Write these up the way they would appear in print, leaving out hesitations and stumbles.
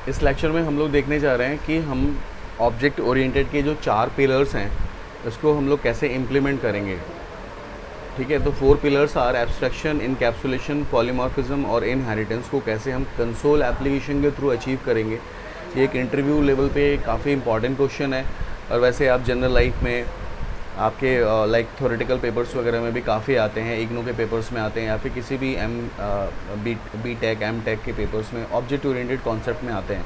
इस लेक्चर में हम लोग देखने जा रहे हैं कि हम ऑब्जेक्ट ओरिएंटेड के जो 4 पिलर्स हैं इसको हम लोग कैसे इम्प्लीमेंट करेंगे। ठीक है, तो 4 pillars are abstraction, encapsulation, polymorphism और इनहेरिटेंस को कैसे हम कंसोल एप्लीकेशन के थ्रू अचीव करेंगे। ये एक इंटरव्यू लेवल पे काफ़ी इंपॉर्टेंट क्वेश्चन है और वैसे आप जनरल लाइफ में आपके लाइक थ्योरेटिकल पेपर्स वगैरह में भी काफ़ी आते हैं, इग्नू के पेपर्स में आते हैं या फिर किसी भी बी टेक एम टेक के पेपर्स में ऑब्जेक्ट ओरिएंटेड कॉन्सेप्ट में आते हैं।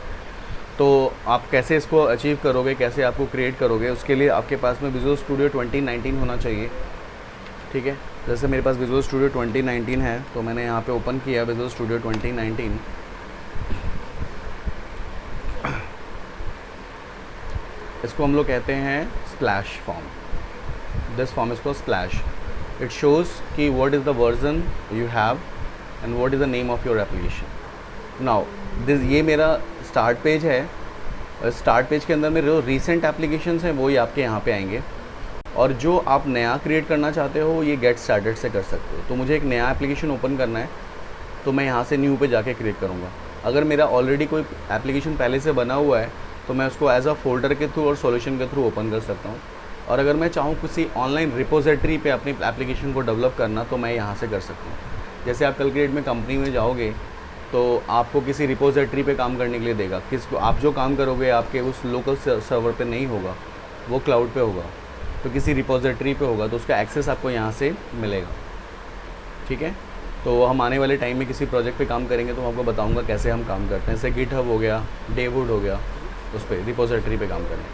तो आप कैसे इसको अचीव करोगे, कैसे आपको क्रिएट करोगे, उसके लिए आपके पास में विजुअल स्टूडियो 2019 होना चाहिए। ठीक है, जैसे मेरे पास विजुअल स्टूडियो 2019 है तो मैंने यहाँ पे ओपन किया विजुअल स्टूडियो 2019। इसको हम लोग कहते हैं splash form. This form is called splash. It shows कि what is the version you have and what is the name of your application. Now this ये मेरा स्टार्ट पेज है। स्टार्ट पेज के अंदर मेरे जो रीसेंट एप्लीकेशंस हैं वो ही आपके यहाँ पे आएंगे और जो आप नया क्रिएट करना चाहते हो ये गेट स्टार्टेड से कर सकते हो। तो मुझे एक नया एप्लीकेशन ओपन करना है तो मैं यहाँ से न्यू पे जाके क्रिएट करूँगा। अगर मेरा ऑलरेडी कोई एप्लीकेशन पहले से बना हुआ है तो मैं उसको एज अ फोल्डर के थ्रू और सॉल्यूशन के थ्रू ओपन कर सकता हूँ। और अगर मैं चाहूँ किसी ऑनलाइन रिपोजिटरी पे अपनी एप्लीकेशन को डेवलप करना तो मैं यहाँ से कर सकता हूँ। जैसे आप कल की डेट में कंपनी में जाओगे तो आपको किसी रिपोजिटरी पे काम करने के लिए देगा, किसको आप जो काम करोगे आपके उस लोकल सर्वर पे नहीं होगा, वो क्लाउड पे होगा, तो किसी रिपोजिटरी पे होगा तो उसका एक्सेस आपको यहाँ से मिलेगा। ठीक है, तो हम आने वाले टाइम में किसी प्रोजेक्ट पे काम करेंगे तो मैं आपको बताऊंगा कैसे हम काम करते हैं। जैसे गिटहब हो गया, डेववुड हो गया, उस पर रिपोजिटरी पे काम करें।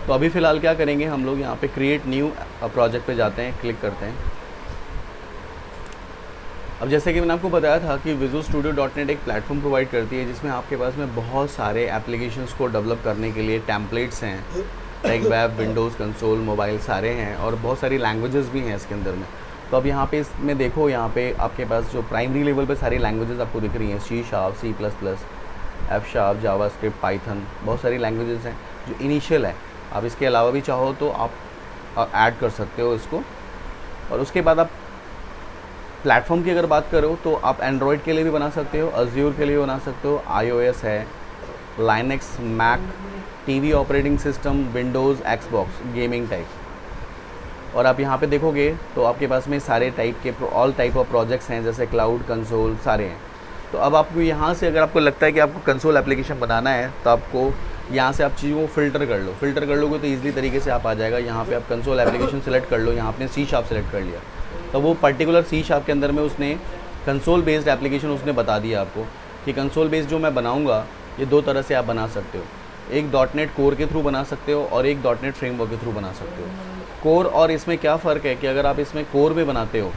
तो अभी फ़िलहाल क्या करेंगे, हम लोग यहाँ पे क्रिएट न्यू प्रोजेक्ट पे जाते हैं, क्लिक करते हैं। अब जैसे कि मैंने आपको बताया था कि विजुअल स्टूडियो .NET एक प्लेटफॉर्म प्रोवाइड करती है जिसमें आपके पास में बहुत सारे एप्लीकेशंस को डेवलप करने के लिए टेम्पलेट्स हैं, like web, Windows, console, mobile सारे हैं और बहुत सारी लैंग्वेजेस भी हैं इसके अंदर में। तो अब यहाँ पे इसमें देखो, यहाँ पे आपके पास जो प्राइमरी लेवल पे सारी लैंग्वेजेस आपको दिख रही हैं, C#, C++, F#, JavaScript, Python, बहुत सारी लैंग्वेजेस हैं जो इनिशियल है। आप इसके अलावा भी चाहो तो आप ऐड कर सकते हो इसको। और उसके बाद आप प्लेटफॉर्म की अगर बात करो तो आप एंड्रॉयड के लिए भी बना सकते हो, अज्यूर के लिए बना सकते हो, iOS है, Linux, Mac, TV operating system, Windows, Xbox, gaming type. और आप यहाँ पे देखोगे तो आपके पास में सारे टाइप के ऑल टाइप ऑफ प्रोजेक्ट्स हैं, जैसे क्लाउड, कंसोल सारे हैं। तो अब आपको यहाँ से अगर आपको लगता है कि आपको कंसोल एप्लीकेशन बनाना है तो आपको यहाँ से आप चीज़ों को फ़िल्टर कर लो। फ़िल्टर कर लोगे तो ईज़िली तरीके से आप आ जाएगा। यहाँ पे आप कंसोल एप्लीकेशन सेलेक्ट कर लो, यहाँ आपने C# सेलेक्ट कर लिया तो वो पर्टिकुलर C# के अंदर में उसने कंसोल बेस्ड एप्लीकेशन उसने बता दिया आपको कि कंसोल बेस्ड जो मैं बनाऊँगा ये 2 तरह से आप बना सकते हो। एक .NET कोर के थ्रू बना सकते हो और एक .NET फ्रेमवर्क के थ्रू बना सकते हो। कोर और इसमें क्या फ़र्क है कि अगर आप इसमें कोर में बनाते हो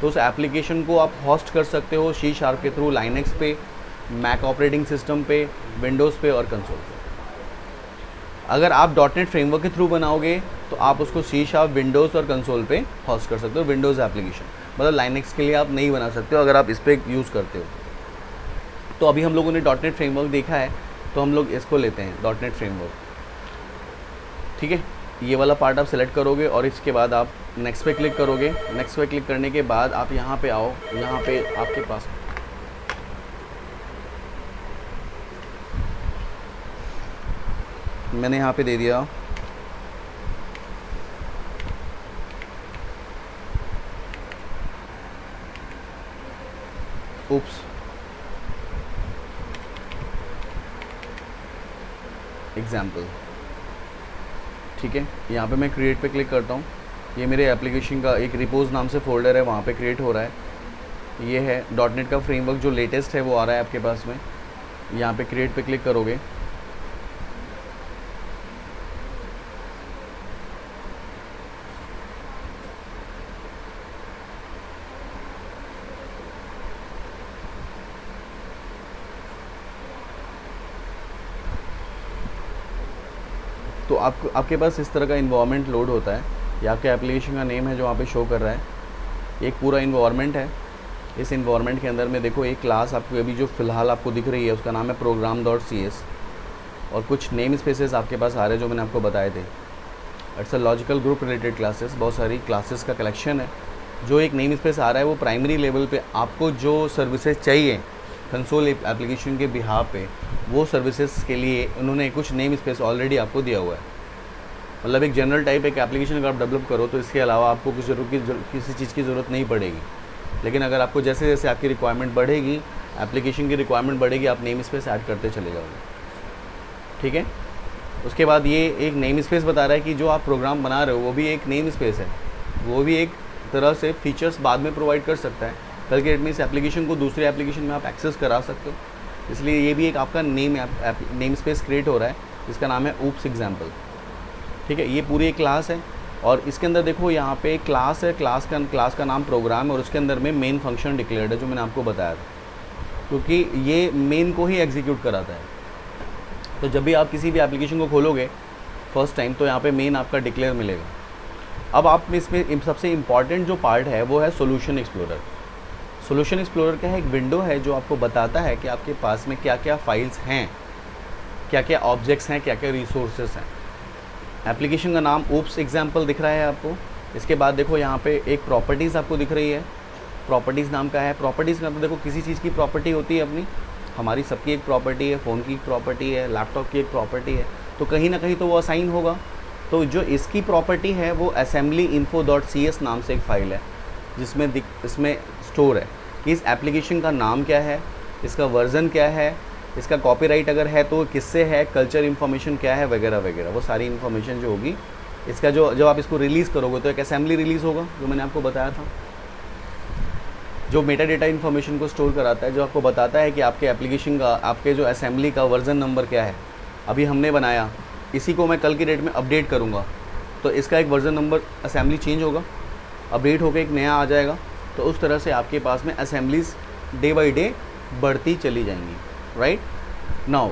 तो उस एप्लीकेशन को आप होस्ट कर सकते हो C# के थ्रू, लाइनक्स पे, मैक ऑपरेटिंग सिस्टम पे, विंडोज़ पे और कंसोल पे। अगर आप .NET फ्रेमवर्क के थ्रू बनाओगे तो आप उसको C#, विंडोज़ और कंसोल पे होस्ट कर सकते हो, विंडोज़ एप्लीकेशन। मतलब लाइनक्स के लिए आप नहीं बना सकते हो अगर आप इस पर यूज़ करते हो। तो अभी हम लोगों ने .NET फ्रेमवर्क देखा है तो हम लोग इसको लेते हैं, .NET फ्रेमवर्क। ठीक है, ये वाला पार्ट आप सेलेक्ट करोगे और इसके बाद आप नेक्स्ट पे क्लिक करोगे। नेक्स्ट पे क्लिक करने के बाद आप यहाँ पे आओ, यहाँ पे आपके पास मैंने यहाँ पे दे दिया उप्स, एग्जाम्पल। ठीक है, यहाँ पे मैं क्रिएट पे क्लिक करता हूँ। ये मेरे एप्लीकेशन का एक रिपोज नाम से फ़ोल्डर है, वहाँ पे क्रिएट हो रहा है। ये है .NET का फ्रेमवर्क जो लेटेस्ट है वो आ रहा है आपके पास में। यहाँ पे क्रिएट पे क्लिक करोगे तो आपके पास इस तरह का इन्वायरमेंट लोड होता है। ये आपके एप्लीकेशन का नेम है जो वहाँ पे शो कर रहा है। एक पूरा इन्वायरमेंट है। इस इन्वायरमेंट के अंदर में देखो एक क्लास आपको अभी जो फ़िलहाल आपको दिख रही है उसका नाम है program.cs और कुछ नेम स्पेसेस आपके पास आ रहे हैं जो मैंने आपको बताए थे। It's a logical group related classes, बहुत सारी क्लासेस का कलेक्शन है। जो एक नेम स्पेस आ रहा है वो प्राइमरी लेवल पे आपको जो सर्विसेज चाहिए कंसोल एप्लीकेशन के बिहाफ पे वो सर्विसेज के लिए उन्होंने कुछ नेम स्पेस ऑलरेडी आपको दिया हुआ है। मतलब एक जनरल टाइप एक एप्लीकेशन अगर आप डेवलप करो तो इसके अलावा आपको किसी चीज़ की ज़रूरत नहीं पड़ेगी। लेकिन अगर आपको जैसे जैसे आपकी रिक्वायरमेंट बढ़ेगी, एप्लीकेशन की रिक्वायरमेंट बढ़ेगी, आप नेम स्पेस ऐड करते चले जाओगे। ठीक है। उसके बाद ये एक नेम स्पेस बता रहा है कि जो आप प्रोग्राम बना रहे हो वो भी एक नेम स्पेस है, वो भी एक तरह से फीचर्स बाद में प्रोवाइड कर सकता है। कल के डेट में इस एप्लीकेशन को दूसरे एप्लीकेशन में आप एक्सेस करा सकते हो, इसलिए ये भी एक आपका नेम स्पेस क्रिएट हो रहा है जिसका नाम है ऊप्स एग्जाम्पल। ठीक है। ये पूरी एक क्लास है और इसके अंदर देखो यहाँ पे क्लास है, क्लास का नाम प्रोग्राम है और उसके अंदर में मेन फंक्शन डिक्लेयर्ड है जो मैंने आपको बताया था, क्योंकि ये मेन को ही एग्जीक्यूट कराता है। तो जब भी आप किसी भी एप्लीकेशन को खोलोगे फर्स्ट टाइम तो यहाँ पे मेन आपका डिक्लेयर मिलेगा। अब आप इसमें सबसे इम्पॉर्टेंट जो पार्ट है वो है सोल्यूशन एक्सप्लोरर। सोल्यूशन एक्सप्लोरर क्या है? एक विंडो है जो आपको बताता है कि आपके पास में क्या क्या फाइल्स हैं, क्या क्या ऑब्जेक्ट्स हैं, क्या क्या रिसोर्सेज हैं। एप्लीकेशन का नाम ऊप्स एग्जाम्पल दिख रहा है आपको। इसके बाद देखो यहाँ पे एक प्रॉपर्टीज़ आपको दिख रही है, प्रॉपर्टीज़ नाम का है। प्रॉपर्टीज़ का मतलब देखो किसी चीज़ की प्रॉपर्टी होती है अपनी, हमारी सबकी एक प्रॉपर्टी है, फ़ोन की एक प्रॉपर्टी है, लैपटॉप की एक प्रॉपर्टी है, तो कहीं ना कहीं तो वो असाइन होगा। तो जो इसकी प्रॉपर्टी है वो assemblyinfo.cs नाम से एक फ़ाइल है जिसमें इसमें स्टोर है कि इस एप्लीकेशन का नाम क्या है, इसका वर्जन क्या है, इसका कॉपीराइट अगर है तो किससे है, कल्चर इन्फॉर्मेशन क्या है, वगैरह वगैरह। वो सारी इन्फॉर्मेशन जो होगी इसका जब आप इसको रिलीज़ करोगे तो एक असेंबली रिलीज़ होगा जो मैंने आपको बताया था, जो मेटा डेटा इन्फॉर्मेशन को स्टोर कराता है, जो आपको बताता है कि आपके एप्लीकेशन का, आपके जो असेंबली का वर्जन नंबर क्या है। अभी हमने बनाया, इसी को मैं कल की डेट में अपडेट करूँगा तो इसका एक वर्जन नंबर असेंबली चेंज होगा, अपडेट होकर एक नया आ जाएगा। तो उस तरह से आपके पास में असेंबलीज़ डे बाई डे बढ़ती चली जाएंगी। राइट नाउ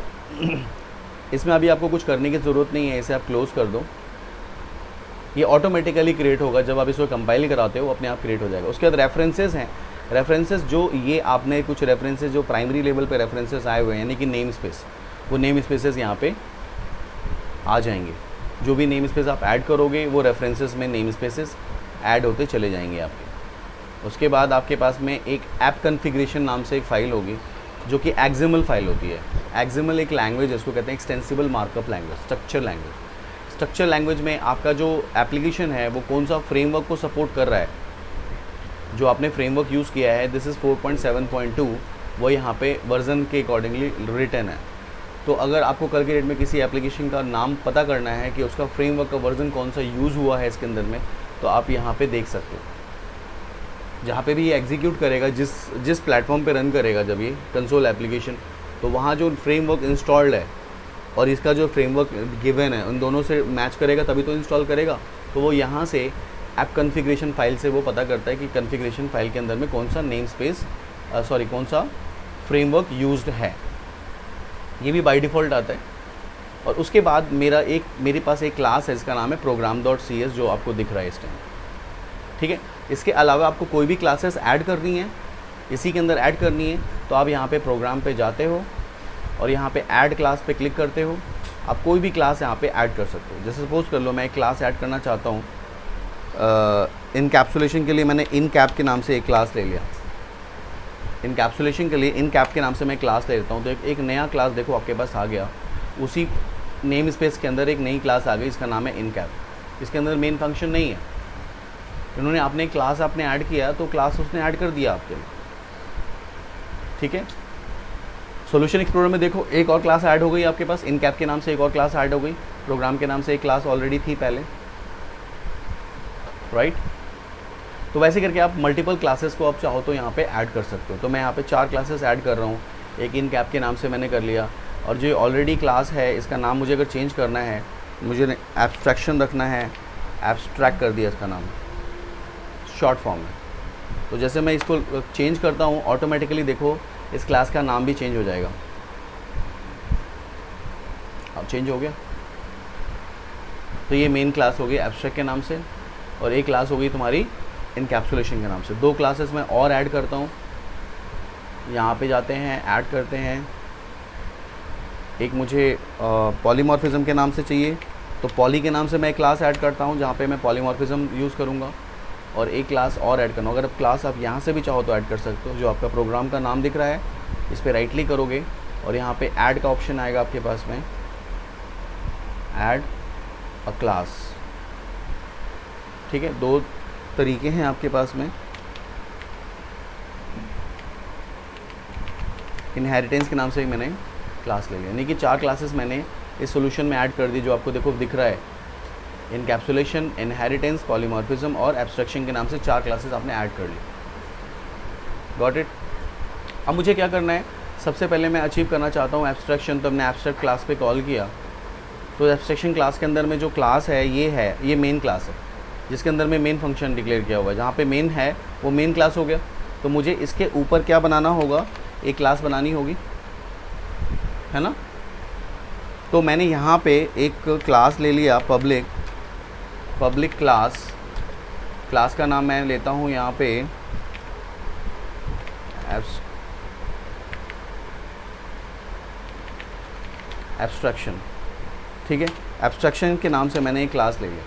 इसमें अभी आपको कुछ करने की ज़रूरत नहीं है, इसे आप क्लोज़ कर दो। ये ऑटोमेटिकली क्रिएट होगा, जब आप इसको कंपाइल कराते हो अपने आप क्रिएट हो जाएगा। उसके बाद रेफरेंसेस हैं, रेफरेंसेस जो ये आपने कुछ रेफरेंसेस जो प्राइमरी लेवल पे रेफरेंसेस आए हुए हैं यानी कि नेम स्पेस, वो नेम स्पेसेस यहाँ पे आ जाएंगे। जो भी नेम स्पेस आप ऐड करोगे वो रेफरेंसेस में नेम स्पेसेस ऐड होते चले जाएंगे आपके। उसके बाद आपके पास में एक ऐप कॉन्फ़िगरेशन नाम से एक फ़ाइल होगी जो कि एक्सएमएल फाइल होती है। एक्सएमएल एक लैंग्वेज है, उसको कहते हैं extensible markup language, structure language. Structure language में आपका जो एप्लीकेशन है वो कौन सा फ्रेमवर्क को सपोर्ट कर रहा है, जो आपने फ्रेमवर्क यूज़ किया है, दिस इज़ 4.7.2, वो यहाँ पे वर्जन के अकॉर्डिंगली रिटन है। तो अगर आपको कल के डेट में किसी एप्लीकेशन का नाम पता करना है कि उसका फ्रेमवर्क का वर्जन कौन सा यूज़ हुआ है इसके अंदर में, तो आप यहाँ पे देख सकते हो। जहाँ पे भी ये एग्जीक्यूट करेगा, जिस प्लेटफॉर्म पे रन करेगा जब ये कंसोल एप्लीकेशन, तो वहाँ जो फ्रेमवर्क इंस्टॉल्ड है और इसका जो फ्रेमवर्क गिवन है उन दोनों से मैच करेगा तभी तो इंस्टॉल करेगा। तो वो यहाँ से ऐप कॉन्फ़िगरेशन फाइल से वो पता करता है कि कॉन्फ़िगरेशन फाइल के अंदर में कौन सा नेम स्पेस कौन सा फ्रेमवर्क यूज्ड है। ये भी बाय डिफ़ॉल्ट आता है। और उसके बाद मेरे पास एक क्लास है जिसका नाम है program.cs जो आपको दिख रहा है इस टाइम। ठीक है। इसके अलावा आपको कोई भी क्लासेस ऐड करनी है, इसी के अंदर ऐड करनी है, तो आप यहाँ पे प्रोग्राम पे जाते हो और यहाँ पे ऐड क्लास पे क्लिक करते हो। आप कोई भी क्लास यहाँ पे ऐड कर सकते हो। जैसे सपोज़ कर लो मैं एक क्लास ऐड करना चाहता हूँ, इनकैप्सुलेशन के लिए मैंने इनकैप के नाम से एक क्लास ले लिया। इनकैप्सुलेशन के लिए इनकैप के नाम से मैं क्लास ले लेता हूँ, तो एक नया क्लास देखो आपके पास आ गया। उसी नेम स्पेस के अंदर एक नई क्लास आ गई, इसका नाम है इनकैप। इसके अंदर मेन फंक्शन नहीं है, इन्होंने आपने क्लास आपने ऐड किया तो क्लास उसने ऐड कर दिया आपके लिए। ठीक है। सॉल्यूशन एक्सप्लोरर में देखो एक और क्लास ऐड हो गई आपके पास, इनकैप के नाम से एक और क्लास ऐड हो गई, प्रोग्राम के नाम से एक क्लास ऑलरेडी थी पहले। राइट। तो वैसे करके आप मल्टीपल क्लासेस को आप चाहो तो यहाँ पे ऐड कर सकते हो। तो मैं यहाँ पे 4 क्लासेस ऐड कर रहा हूँ। एक इनकैप के नाम से मैंने कर लिया, और जो ऑलरेडी क्लास है इसका नाम मुझे अगर चेंज करना है, मुझे एब्स्ट्रैक्शन रखना है, एब्स्ट्रैक्ट कर दिया इसका नाम शॉर्ट फॉर्म में। तो जैसे मैं इसको चेंज करता हूँ ऑटोमेटिकली देखो इस क्लास का नाम भी चेंज हो जाएगा। अब चेंज हो गया। तो ये मेन क्लास हो गई एब्स्ट्रैक्ट के नाम से, और एक क्लास हो गई तुम्हारी इनकैप्सुलेशन के नाम से। 2 क्लासेस मैं और ऐड करता हूँ। यहाँ पे जाते हैं, ऐड करते हैं। एक मुझे पॉलीमॉर्फिज्म के नाम से चाहिए, तो पॉली के नाम से मैं एक क्लास ऐड करता हूँ जहाँ पे मैं पॉलीमॉर्फिज्म यूज़ करूँगा, और एक क्लास और ऐड करना। अगर अब क्लास आप यहाँ से भी चाहो तो ऐड कर सकते हो। जो आपका प्रोग्राम का नाम दिख रहा है इस पर राइट क्लिक करोगे और यहाँ पे ऐड का ऑप्शन आएगा आपके पास में, ऐड अ क्लास। ठीक है, दो तरीके हैं आपके पास में। इनहेरिटेंस के नाम से मैंने क्लास ले लिया, यानी कि 4 क्लासेस मैंने इस सॉल्यूशन में ऐड कर दी, जो आपको देखो दिख रहा है। इनकैप्सुलेशन, इनहेरिटेंस, पॉलीमॉर्फिज्म और एब्स्ट्रैक्शन के नाम से 4 क्लासेस आपने ऐड कर ली। Got it. अब मुझे क्या करना है, सबसे पहले मैं अचीव करना चाहता हूँ एब्स्ट्रैक्शन, तो हमने एब्स्ट्रैक्ट क्लास पे कॉल किया। तो एब्स्ट्रैक्शन क्लास के अंदर में जो क्लास है ये मेन क्लास है, जिसके अंदर में मेन फंक्शन डिक्लेयर किया हुआ है। जहाँ पे मेन है वो मेन क्लास हो गया। तो मुझे इसके ऊपर क्या बनाना होगा, एक क्लास बनानी होगी, है ना। तो मैंने यहाँ पे एक क्लास ले लिया, पब्लिक क्लास का नाम मैं लेता हूँ यहाँ पे एब्स्ट्रैक्शन। ठीक है, एब्स्ट्रैक्शन के नाम से मैंने एक क्लास ले लिया।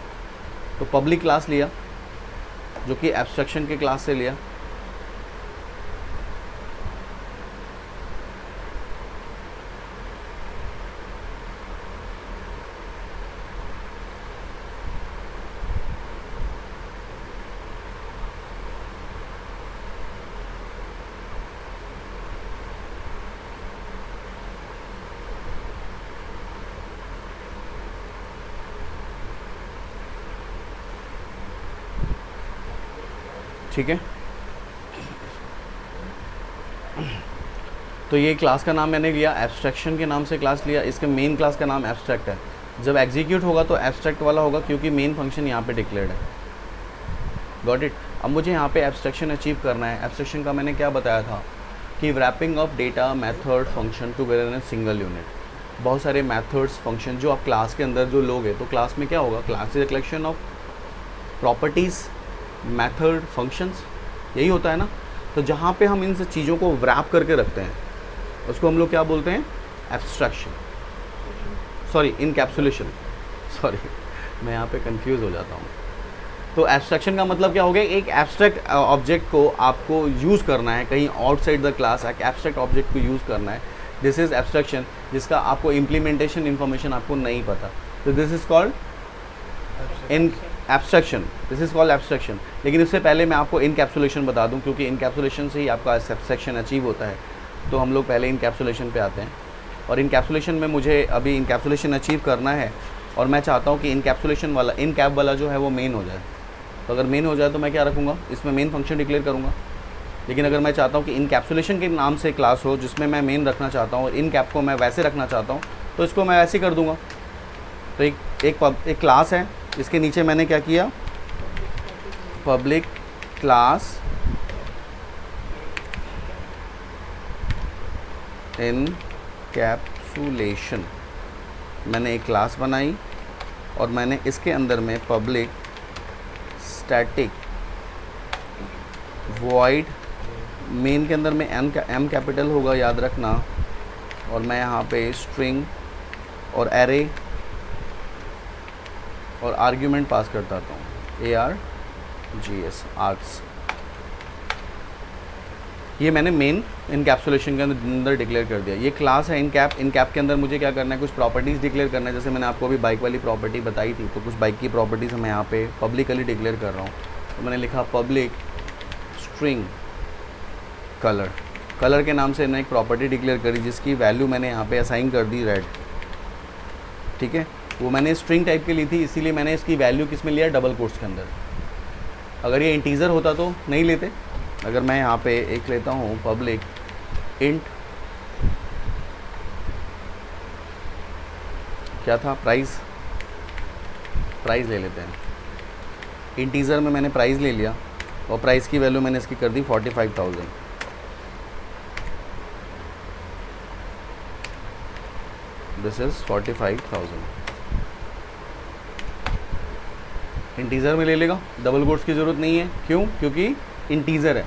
तो पब्लिक क्लास लिया जो कि एब्स्ट्रैक्शन के क्लास से लिया। ठीक है, तो ये क्लास का नाम मैंने लिया, एब्स्ट्रैक्शन के नाम से क्लास लिया। इसके मेन क्लास का नाम एब्स्ट्रैक्ट है। जब एग्जीक्यूट होगा तो एब्स्ट्रैक्ट वाला होगा, क्योंकि मेन फंक्शन यहाँ पे डिक्लेयर्ड है। Got it. अब मुझे यहाँ पे एब्स्ट्रैक्शन अचीव करना है। एब्स्ट्रैक्शन का मैंने क्या बताया था कि wrapping of data, method, function together in a single unit. बहुत सारे मेथड्स, फंक्शन जो आप क्लास के अंदर जो लोगे, तो क्लास में क्या होगा, class is a collection of properties, method, functions, यही होता है ना। तो जहाँ पे हम इन सब चीज़ों को व्रैप करके रखते हैं उसको हम लोग क्या बोलते हैं, एब्स्ट्रैक्शन, सॉरी इनकैप्सुलेशन, सॉरी मैं यहाँ पे कंफ्यूज हो जाता हूँ। तो एब्स्ट्रैक्शन का मतलब क्या हो गया, एक एब्स्ट्रैक्ट ऑब्जेक्ट को आपको यूज़ करना है कहीं आउटसाइड द क्लास, एक एब्स्ट्रैक्ट ऑब्जेक्ट को यूज़ करना है। दिस इज़ एब्स्ट्रैक्शन, जिसका आपको इम्प्लीमेंटेशन इन्फॉर्मेशन आपको नहीं पता, तो this is called in abstraction, this is called abstraction. लेकिन इससे पहले मैं आपको इनकैप्सुलेशन बता दूं, क्योंकि इनकैप्सुलेशन से ही आपका एब्स्ट्रैक्शन अचीव होता है। तो हम लोग पहले इनकैप्सुलेशन पे आते हैं, और इनकैप्सुलेशन में मुझे अभी इनकैप्सुलेशन अचीव करना है, और मैं चाहता हूँ कि इनकैप्सुलेशन वाला, इनकैप वाला जो है वो मेन हो जाए। तो अगर मेन हो जाए तो मैं क्या रखूँगा, इसमें मेन फंक्शन डिक्लेयर करूँगा। लेकिन अगर मैं चाहता हूँ कि इनकैप्सुलेशन के नाम से क्लास हो जिसमें मैं मेन रखना चाहता हूँ और इनकैप को मैं वैसे रखना चाहता हूँ, तो इसको मैं वैसे ही कर दूँगा। तो एक क्लास है, इसके नीचे मैंने क्या किया, पब्लिक क्लास इनकैप्सुलेशन, मैंने एक क्लास बनाई और मैंने इसके अंदर में पब्लिक स्टैटिक वॉइड, मेन के अंदर में एम कैपिटल होगा याद रखना, और मैं यहाँ पे स्ट्रिंग और एरे और आर्ग्यूमेंट पास करता हूँ, ARGS, आर्ग्स। ये मैंने मेन इनकैप्सुलेशन के अंदर डिक्लेयर कर दिया। ये क्लास है इनकैप के अंदर मुझे क्या करना है, कुछ प्रॉपर्टीज़ डिक्लेयर करना है। जैसे मैंने आपको अभी बाइक वाली प्रॉपर्टी बताई थी, तो कुछ बाइक की प्रॉपर्टीज़ मैं यहाँ पे पब्लिकली डिक्लेयर कर रहा हूँ। तो मैंने लिखा पब्लिक स्ट्रिंग कलर के नाम से मैंने एक प्रॉपर्टी डिक्लेयर करी, जिसकी वैल्यू मैंने यहाँ पे असाइन कर दी रेड। ठीक है, वो मैंने स्ट्रिंग टाइप की ली थी, इसीलिए मैंने इसकी वैल्यू किस में लिया, डबल कोट्स के अंदर। अगर ये इंटीजर होता तो नहीं लेते। अगर मैं यहाँ पे एक लेता हूँ पब्लिक इंट, क्या था, प्राइस ले लेते हैं। इंटीजर में मैंने प्राइस ले लिया और प्राइस की वैल्यू मैंने इसकी कर दी 45,000। This is 45,000। इंटीजर में ले लेगा, डबल कोट्स की ज़रूरत नहीं है। क्यों, क्योंकि इंटीजर है।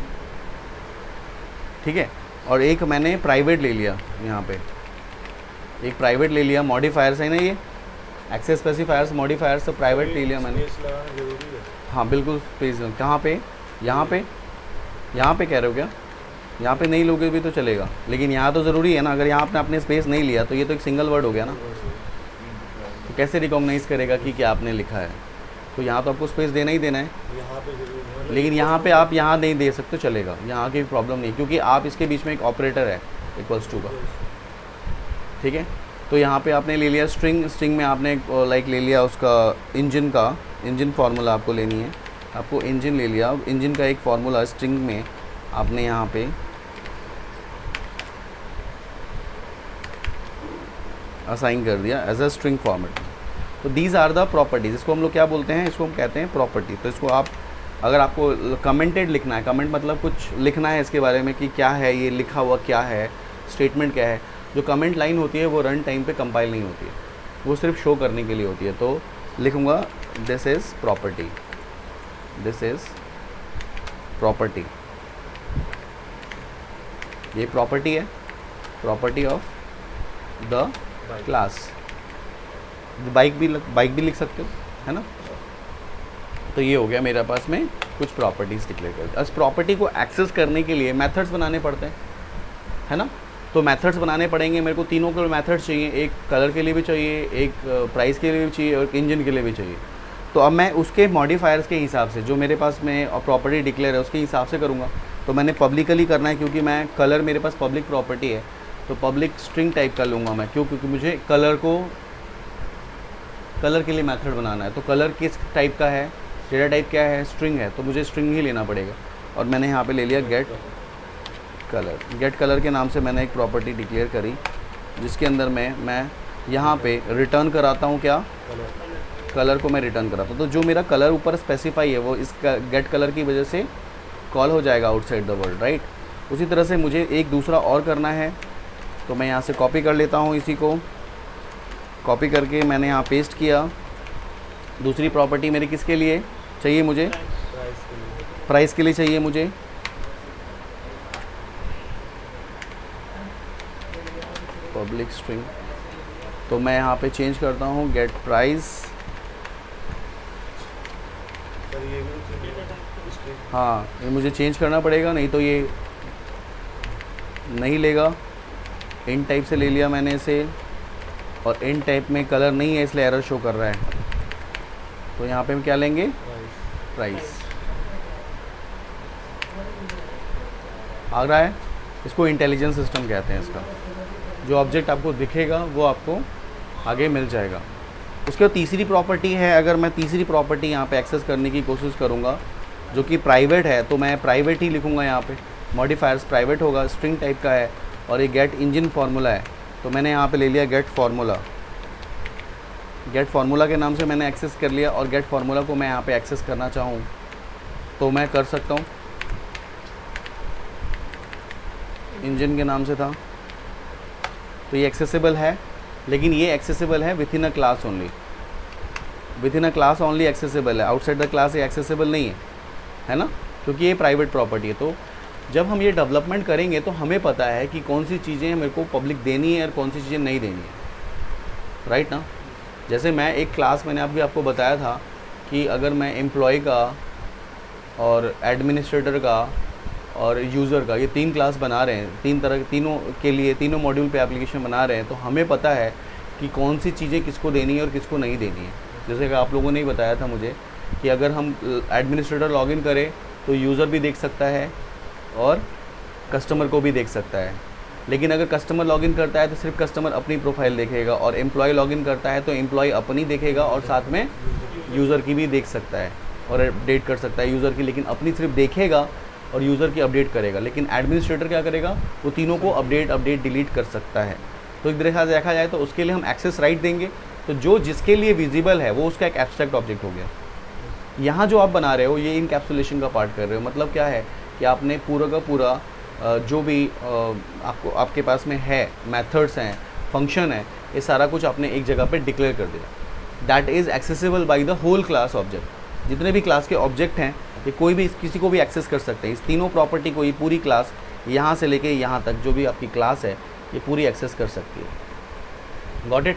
ठीक है, और एक मैंने प्राइवेट ले लिया, यहाँ पे एक प्राइवेट ले लिया, मॉडिफायर्स है ना, ये एक्सेस स्पेसिफायर्स, मॉडिफायर्स, तो प्राइवेट ले लिया मैंने। हाँ बिल्कुल, स्पेस कहाँ पे, यहाँ पे कह रहे हो क्या, यहाँ पे नहीं लोगे भी तो चलेगा, लेकिन यहाँ तो ज़रूरी है ना। अगर यहाँ आपने अपने स्पेस नहीं लिया तो ये तो एक सिंगल वर्ड हो गया ना, तो कैसे रिकॉग्नाइज़ करेगा कि क्या आपने लिखा है। तो यहाँ तो आपको स्पेस देना ही देना है, लेकिन यहाँ पे आप यहाँ नहीं दे सकते, चलेगा, यहाँ की प्रॉब्लम नहीं, क्योंकि आप इसके बीच में एक ऑपरेटर है इक्वल्स टू का, ठीक है। तो यहाँ पे आपने ले लिया स्ट्रिंग, स्ट्रिंग में आपने लाइक ले लिया उसका इंजन का, इंजन फार्मूला आपको लेनी है, आपको इंजन ले लिया, इंजन का एक फार्मूला स्ट्रिंग में आपने यहाँ पे असाइन कर दिया एज अ स्ट्रिंग फॉर्मेट। तो दीज आर द प्रॉपर्टीज़, इसको हम लोग क्या बोलते हैं, इसको हम कहते हैं प्रॉपर्टी। तो इसको आप, अगर आपको कमेंटेड लिखना है, कमेंट मतलब कुछ लिखना है इसके बारे में कि क्या है ये लिखा हुआ, क्या है स्टेटमेंट, क्या है, जो कमेंट लाइन होती है वो रन टाइम पे कंपाइल नहीं होती है, वो सिर्फ शो करने के लिए होती है। तो लिखूँगा this is property, this is property, ये प्रॉपर्टी है, property of the class. Bike भी लिख सकते हो, है ना। तो ये हो गया मेरे पास में कुछ प्रॉपर्टीज़ डिक्लेयर कर दी। इस प्रॉपर्टी को एक्सेस करने के लिए मेथड्स बनाने पड़ते हैं, है ना। तो मेथड्स बनाने पड़ेंगे मेरे को, तीनों के मेथड्स चाहिए, एक कलर के लिए भी चाहिए, एक प्राइस के लिए भी चाहिए और एक इंजन के लिए भी चाहिए। तो अब मैं उसके मॉडिफायर्स के हिसाब से, जो मेरे पास में प्रॉपर्टी डिक्लेयर है उसके हिसाब से करूँगा। तो मैंने पब्लिकली करना है, क्योंकि मैं कलर मेरे पास पब्लिक प्रॉपर्टी है, तो पब्लिक स्ट्रिंग टाइप का लूँगा मैं, क्यों, क्योंकि मुझे कलर के लिए मेथड बनाना है। तो कलर किस टाइप का है, डेटा टाइप क्या है, स्ट्रिंग है, तो मुझे स्ट्रिंग ही लेना पड़ेगा। और मैंने यहाँ पे ले लिया गेट कलर। गेट कलर के नाम से मैंने एक प्रॉपर्टी डिक्लेयर करी, जिसके अंदर मैं यहाँ पे रिटर्न कराता हूँ, क्या, कलर को मैं रिटर्न कराता हूँ। तो जो मेरा कलर ऊपर स्पेसिफाई है वो इस गेट कलर की वजह से कॉल हो जाएगा आउटसाइड द वर्ल्ड, राइट। उसी तरह से मुझे एक दूसरा और करना है, तो मैं यहाँ से कॉपी कर लेता हूँ, इसी को कॉपी करके मैंने यहाँ पेस्ट किया। दूसरी प्रॉपर्टी मेरी किसके लिए चाहिए, मुझे प्राइस के लिए चाहिए मुझे। पब्लिक स्ट्रिंग, तो मैं यहाँ पे चेंज करता हूँ गेट प्राइस। हाँ, ये मुझे चेंज करना पड़ेगा, नहीं तो ये नहीं लेगा। इन टाइप से ले लिया मैंने इसे, और इन टाइप में कलर नहीं है इसलिए एरर शो कर रहा है। तो यहाँ पे हम क्या लेंगे, प्राइस आ रहा है। इसको इंटेलिजेंस सिस्टम कहते हैं। इसका जो ऑब्जेक्ट आपको दिखेगा वो आपको आगे मिल जाएगा। उसके बाद तीसरी प्रॉपर्टी है, अगर मैं तीसरी प्रॉपर्टी यहाँ पे एक्सेस करने की कोशिश करूँगा जो कि प्राइवेट है, तो मैं प्राइवेट ही लिखूँगा। यहाँ पे मॉडिफायर्स प्राइवेट होगा, स्ट्रिंग टाइप का है, और ये गेट इंजन फार्मूला है। तो मैंने यहाँ पे ले लिया गेट फार्मूला। गेट फार्मूला के नाम से मैंने एक्सेस कर लिया, और गेट फार्मूला को मैं यहाँ पे एक्सेस करना चाहूँ तो मैं कर सकता हूँ। इंजन के नाम से था, तो ये एक्सेसिबल है, लेकिन ये एक्सेसिबल है with in a class only. With in a class only accessible है, आउटसाइड द क्लास ये एक्सेसिबल नहीं है ना, क्योंकि ये प्राइवेट प्रॉपर्टी है। तो जब हम ये डेवलपमेंट करेंगे तो हमें पता है कि कौन सी चीज़ें मेरे को पब्लिक देनी है और कौन सी चीज़ें नहीं देनी है, राइट ना। जैसे मैं एक क्लास, मैंने आपको बताया था कि अगर मैं एम्प्लॉय का और एडमिनिस्ट्रेटर का और यूज़र का, ये 3 क्लास बना रहे हैं, 3 तरह, तीनों के लिए, तीनों मॉड्यूल पे एप्लीकेशन बना रहे हैं, तो हमें पता है कि कौन सी चीज़ें किसको देनी है और किसको नहीं देनी है। जैसे कि आप लोगों ने ही बताया था मुझे कि अगर हम एडमिनिस्ट्रेटर लॉगिन करें तो यूज़र भी देख सकता है और कस्टमर को भी देख सकता है, लेकिन अगर कस्टमर लॉगिन करता है तो सिर्फ कस्टमर अपनी प्रोफाइल देखेगा, और एम्प्लॉय लॉगिन करता है तो एम्प्लॉय अपनी देखेगा और साथ में यूज़र की भी देख सकता है और अपडेट कर सकता है यूज़र की, लेकिन अपनी सिर्फ देखेगा और यूज़र की अपडेट करेगा। लेकिन एडमिनिस्ट्रेटर क्या करेगा, वो तीनों को अपडेट डिलीट कर सकता है। तो एक तरह से देखा जाए तो उसके लिए हम एक्सेस राइट देंगे, तो जो जिसके लिए विजिबल है वो उसका एक एब्स्ट्रैक्ट ऑब्जेक्ट हो गया। यहाँ जो आप बना रहे हो ये इनकैप्सुलेशन का पार्ट कर रहे हो। मतलब क्या है कि आपने पूरा का पूरा जो भी आपके पास में है, मेथड्स हैं, फंक्शन है, ये सारा कुछ आपने एक जगह पे डिक्लेयर कर दिया। That is accessible by the whole class object. जितने भी क्लास के ऑब्जेक्ट हैं ये कोई भी किसी को भी एक्सेस कर सकते हैं। इस तीनों प्रॉपर्टी को, ये पूरी क्लास यहाँ से लेके यहाँ तक जो भी आपकी क्लास है ये पूरी एक्सेस कर सकती है। Got it.